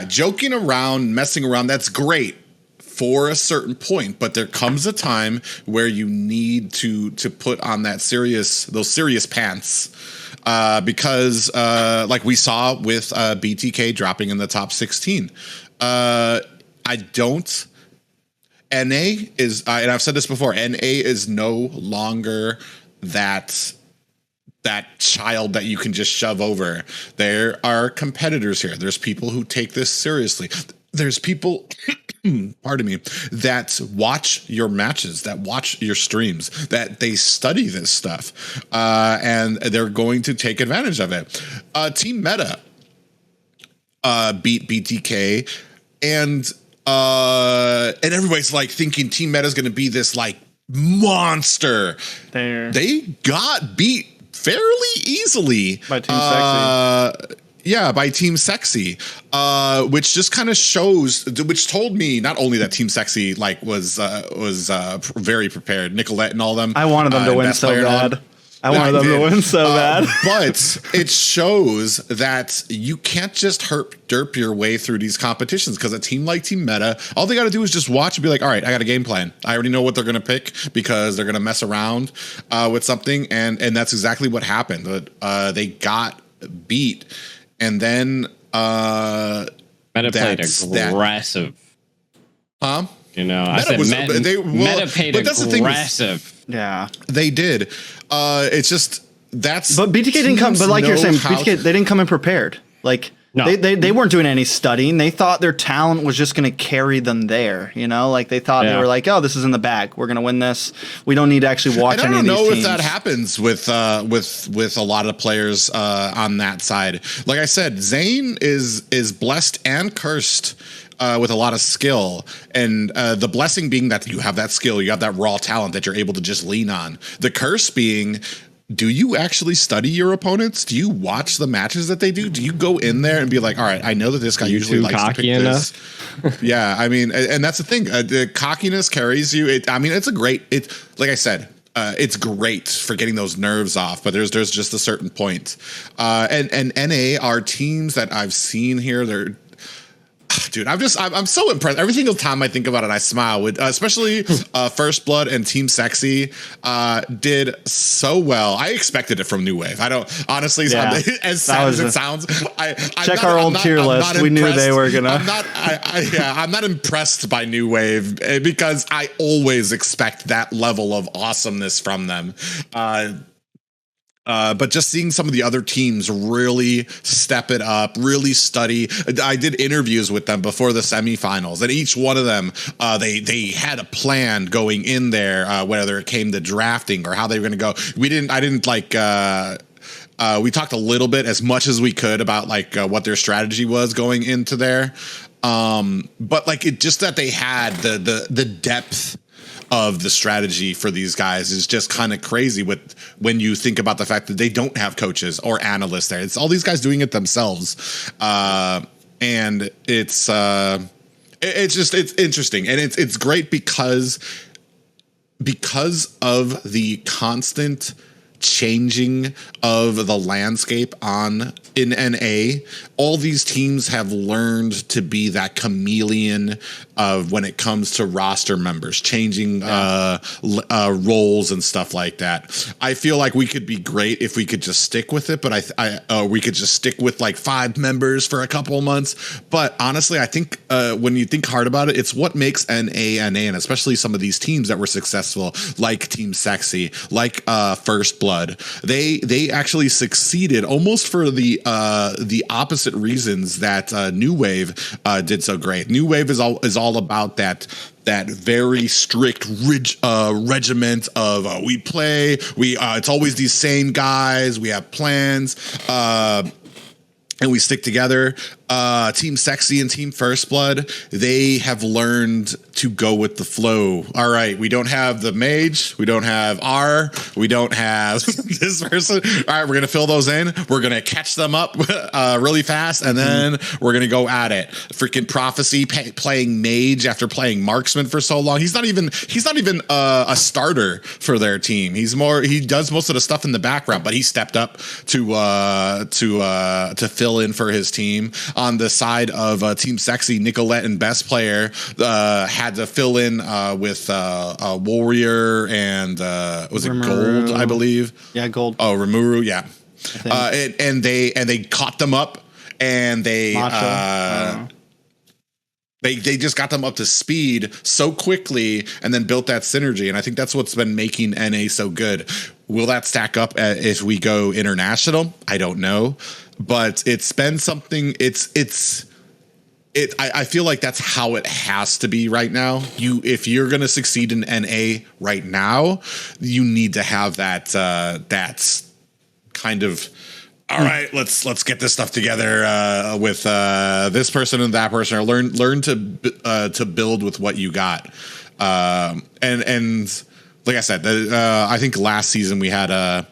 Joking around, messing around. That's great for a certain point, but there comes a time where you need to put on those serious pants. Because like we saw with BTK dropping in the top 16, NA is, and I've said this before, NA is no longer that child that you can just shove over. There are competitors here. There's people who take this seriously. There's people, pardon me, that watch your matches, that watch your streams, that they study this stuff, and they're going to take advantage of it. Team Meta beat BTK, and everybody's like thinking Team Meta is going to be this like monster. They got beat fairly easily by Team Sexy. Yeah, by Team Sexy, which just kind of which told me not only that Team Sexy like was very prepared, Nicolette and all them. I wanted them to win so bad. But it shows that you can't just derp your way through these competitions, because a team like Team Meta, all they got to do is just watch and be like, all right, I got a game plan. I already know what they're going to pick because they're going to mess around with something. And that's exactly what happened. They got beat. And then Meta played aggressive. Huh? You know, Meta played aggressive. Yeah, they did. It's just but BTK didn't come. But like you're saying, BTK they didn't come in prepared. Like no. They weren't doing any studying. They thought their talent was just going to carry them there. You know, like they thought they were like, oh, this is in the bag. We're going to win this. We don't need to actually watch any of these teams. I don't know if that happens with a lot of players on that side. Like I said, Zane is blessed and cursed with a lot of skill, and the blessing being that you have that skill, you have that raw talent that you're able to just lean on. The curse being do you actually study your opponents? Do you watch the matches that they do? Do you go in there and be like, all right, I know that this guy usually likes to pick this. Yeah, I mean, and that's the thing. The cockiness carries you. It's like I said, it's great for getting those nerves off, but there's just a certain point. And NA are teams that I've seen here. They're, dude, I'm so impressed. Every single time I think about it, I smile. With especially First Blood and Team Sexy did so well. I expected it from New Wave. I don't honestly. Yeah, as sad as it sounds, check our old tier list. We knew they were gonna. I'm not impressed by New Wave because I always expect that level of awesomeness from them. But just seeing some of the other teams really step it up, really study. I did interviews with them before the semifinals, and each one of them, they had a plan going in there, whether it came to drafting or how they were going to go. We talked a little bit, as much as we could, about what their strategy was going into there. But it just that they had the depth of the strategy for these guys is just kind of crazy when you think about the fact that they don't have coaches or analysts there. It's all these guys doing it themselves. And it's interesting. And it's great because of the constant changing of the landscape in NA. All these teams have learned to be that chameleon of when it comes to roster members, changing roles and stuff like that. I feel like we could be great if we could just stick with it, but we could just stick with 5 members for a couple of months. But honestly, I think when you think hard about it, it's what makes NA, and especially some of these teams that were successful, like Team Sexy, like First Blood. They actually succeeded almost for the opposite reasons that New Wave did so great. New Wave is all about that very strict regiment of we play, it's always these same guys, we have plans, and we stick together. Team Sexy and Team First Blood, they have learned to go with the flow. All right, we don't have the mage, we don't have R, we don't have this person. All right, we're gonna fill those in. We're gonna catch them up really fast, and then we're gonna go at it. Freaking Prophecy playing mage after playing marksman for so long. He's not even a starter for their team. He does most of the stuff in the background, but he stepped up to fill in for his team. On the side of Team Sexy, Nicolette and Best Player had to fill in with Warrior and was it Rimuru. Gold, I believe? Yeah, Gold. Oh, Rimuru, yeah. And they caught them up, and they just got them up to speed so quickly, and then built that synergy. And I think that's what's been making NA so good. Will that stack up if we go international? I don't know. But it's been something. I feel like that's how it has to be right now. If you're going to succeed in NA right now, you need to have that kind of, all right, let's get this stuff together with this person and that person, or learn to build with what you got. And like I said, I think last season we had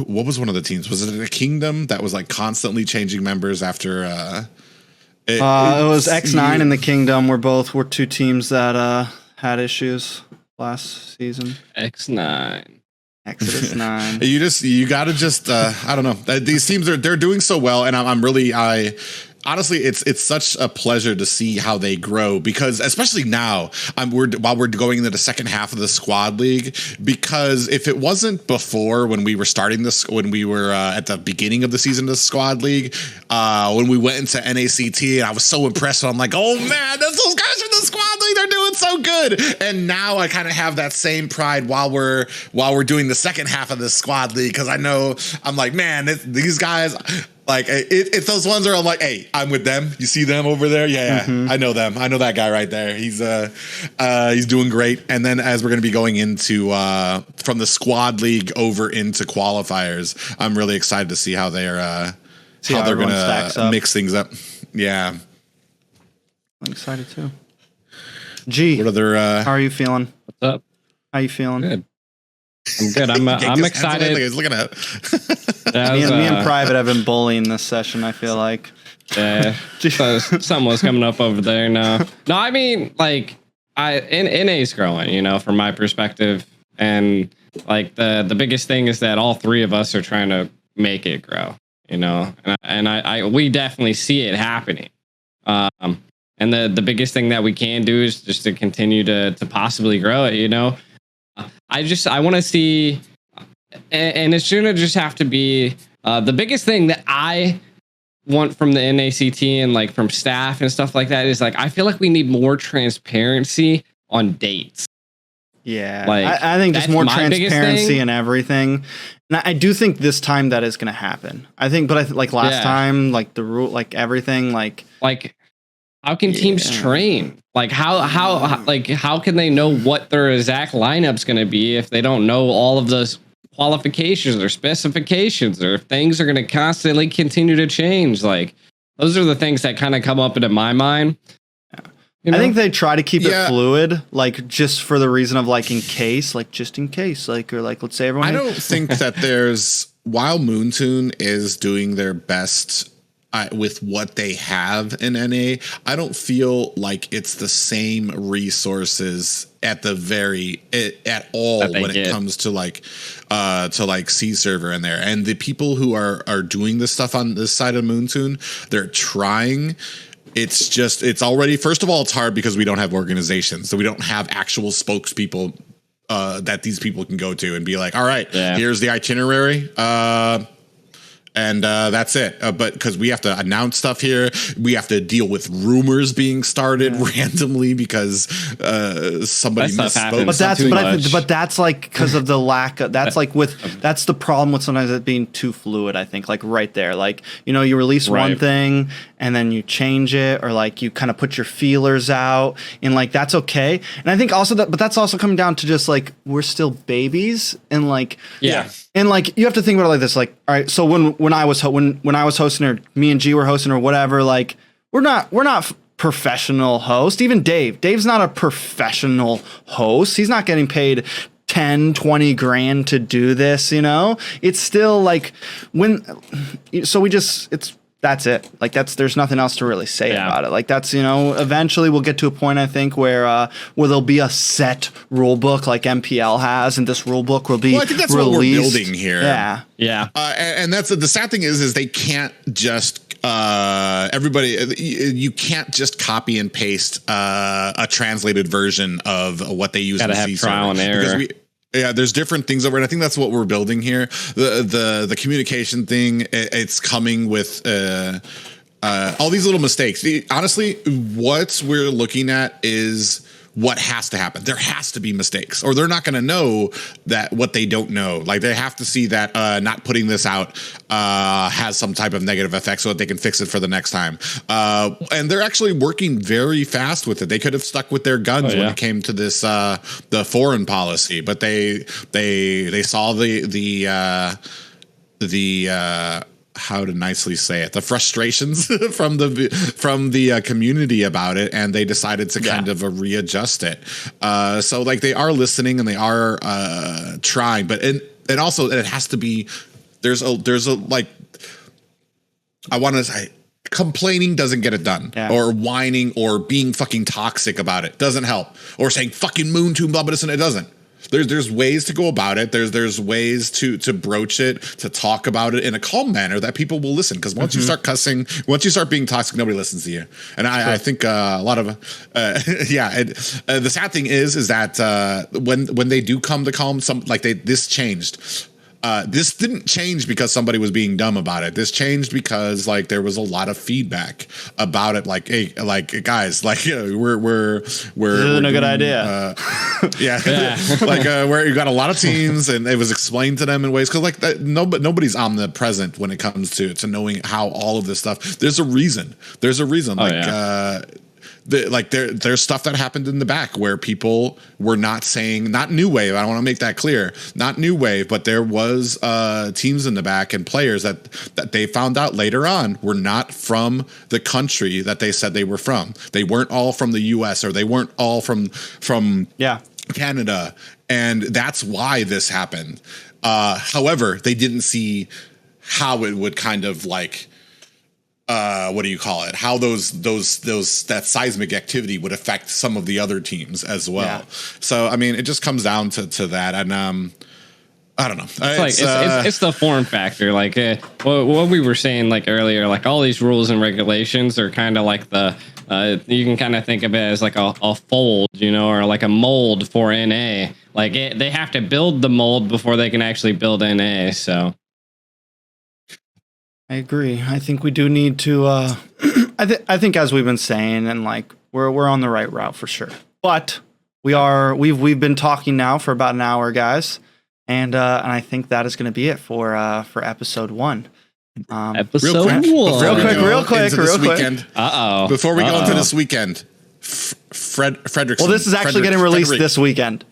what was one of the teams? Was it a Kingdom that was constantly changing members after? It was X9 and the Kingdom. Were two teams that had issues last season. X9. Exodus 9. You gotta just I don't know. These teams they're doing so well, and I'm really honestly, it's such a pleasure to see how they grow, because especially now, while we're going into the second half of the squad league, because if it wasn't before, when we were starting this, when we were at the beginning of the season of the squad league, when we went into NACT, and I was so impressed, I'm like, oh man, that's those guys from the squad league, they're doing so good. And now I kind of have that same pride while we're doing the second half of the squad league, because I know, I'm like, man, these guys. It's those ones where I'm like, hey, I'm with them. You see them over there? Yeah, I know them. I know that guy right there. He's doing great. And then as we're going to be going into from the squad league over into qualifiers, I'm really excited to see how they're going to mix things up. Yeah, I'm excited too. G, what other? how are you feeling? What's up? How you feeling? Good. I'm good. I'm excited. He's looking at. Me and Private have been bullying this session, I feel like. Yeah, so something was coming up over there. No, I mean, like, NA's growing, you know, from my perspective, and like the biggest thing is that all three of us are trying to make it grow, you know, and we definitely see it happening. And the biggest thing that we can do is just to continue to possibly grow it, you know. I want to see, and it's going to just have to be the biggest thing that I want from the NACT and like from staff and stuff like that is like, I feel like we need more transparency on dates. Yeah, like, I think just more transparency and everything. And I do think this time that is going to happen. I think, but like last time, like the rule, like everything, like how can teams train? Like how can they know what their exact lineup's going to be if they don't know all of those qualifications or specifications, or if things are going to constantly continue to change? Like, those are the things that kind of come up into my mind. You know? I think they try to keep it fluid, like just for the reason of like in case, like just in case, like, or like let's say everyone. I don't think that while Moontoon is doing their best with what they have in NA, I don't feel like it's the same resources at all when it comes to like C server in there. And the people who are doing this stuff on this side of Moontoon, they're trying. It's already, first of all, it's hard because we don't have organizations, so we don't have actual spokespeople that these people can go to and be like, all right, here's the itinerary. And that's it. But because we have to announce stuff here, we have to deal with rumors being started randomly because somebody misspoke. But that's like because of the lack of that's the problem with sometimes it being too fluid. I think like right there, like, you know, you release one thing and then you change it, or like you kind of put your feelers out, and like that's okay. And I think also but that's also coming down to just like we're still babies, and like and like you have to think about it like this, like, all right, so when I was hosting, or me and G were hosting, or whatever, like we're not professional hosts. Even Dave's not a professional host. He's not getting paid 10-20 grand to do this, you know. It's still like that's it. Like there's nothing else to really say about it. Like that's, you know, eventually we'll get to a point, I think, where there'll be a set rule book like MPL has, and this rule book will be I think that's released. What we're building here. Yeah. And that's the sad thing is they can't just you can't just copy and paste a translated version of what they use. Gotta have trial and error. There's different things over, and I think that's what we're building here. The communication thing, it's coming with all these little mistakes. Honestly, what we're looking at is what has to happen. There has to be mistakes, or they're not going to know that what they don't know. Like they have to see that not putting this out has some type of negative effect, so that they can fix it for the next time. And they're actually working very fast with it. They could have stuck with their guns when it came to this the foreign policy, but they saw the how to nicely say it, the frustrations from the community about it, and they decided to kind of readjust it. So like they are listening and they are trying, but and also it has to be there's a like, I want to say, complaining doesn't get it done, or whining or being fucking toxic about it doesn't help, or saying fucking Moontoon blah, but it doesn't. There's ways to go about it. There's ways to broach it, to talk about it in a calm manner that people will listen. Because once you start cussing, once you start being toxic, nobody listens to you. And I think a lot of the sad thing is that when they do come to calm, this changed. This didn't change because somebody was being dumb about it. This changed because like there was a lot of feedback about it. Like, hey, like guys, like, you know, we're this isn't a good idea. Like where you got a lot of teams, and it was explained to them in ways because like that, nobody's omnipresent when it comes to knowing how all of this stuff. There's a reason. There's stuff that happened in the back where people were not saying, not New Wave, I want to make that clear, not New Wave, but there was teams in the back and players that they found out later on were not from the country that they said they were from. They weren't all from the US, or they weren't all from Canada, and that's why this happened. However, they didn't see how it would kind of like what do you call it? How that seismic activity would affect some of the other teams as well. Yeah. So I mean, it just comes down to that, and I don't know. It's the form factor. Like what we were saying like earlier, like all these rules and regulations are kind of like the you can kind of think of it as like a fold, you know, or like a mold for NA. Like they have to build the mold before they can actually build NA. I agree. I think we do need to. I think as we've been saying, and like we're on the right route for sure. But we've been talking now for about an hour, guys, and I think that is going to be it for episode 1. Episode 1. Real quick. Before we go into this weekend, Frederickson. Well, this is actually getting released this weekend.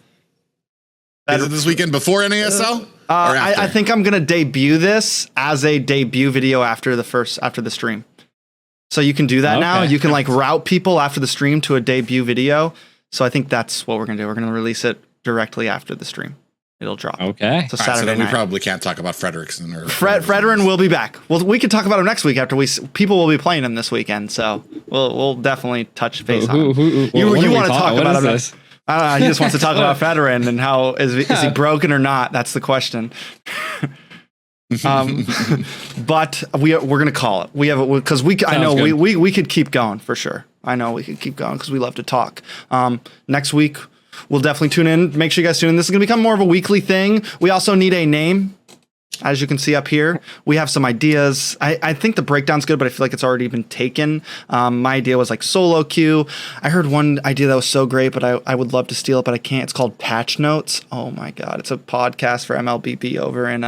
Is it this weekend before NASL? I think I'm gonna debut this as a debut video after the stream. So you can do that now. You can like route people after the stream to a debut video. So I think that's what we're gonna do. We're gonna release it directly after the stream. It'll drop. Okay. So Saturday night. We probably can't talk about Frederickson or Frederickson will be back. Well, we could talk about him next week after people will be playing him this weekend. So we'll definitely touch base on him. You want to talk about him? He just wants to talk about Federer and how is he broken or not? That's the question. But we're gonna call it. I know we could keep going for sure. I know we could keep going because we love to talk. Next week we'll definitely tune in. Make sure you guys tune in. This is gonna become more of a weekly thing. We also need a name. As you can see up here, we have some ideas. I think the breakdown's good, but I feel like it's already been taken. My idea was like solo queue. I heard one idea that was so great, but I would love to steal it, but I can't. It's called Patch Notes. Oh my God. It's a podcast for MLBB over in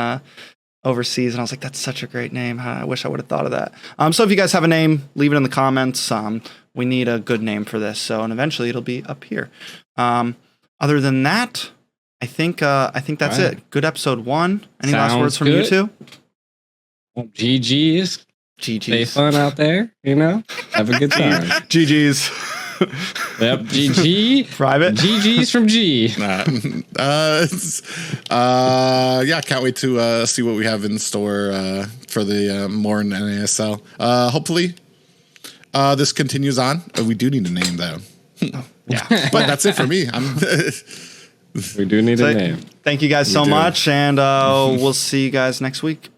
overseas. And I was like, that's such a great name. I wish I would have thought of that. So if you guys have a name, leave it in the comments. We need a good name for this. And eventually it'll be up here. Other than that, I think that's it. Good episode 1. Any last words from you two? GG's. Stay fun out there, you know? Have a good time. GG's. Yep, GG. Private. GG's from G. Yeah, can't wait to see what we have in store for the more NASL. Hopefully this continues on. We do need a name, though. Yeah. But that's it for me. We do need a name. Thank you guys so much, and we'll see you guys next week.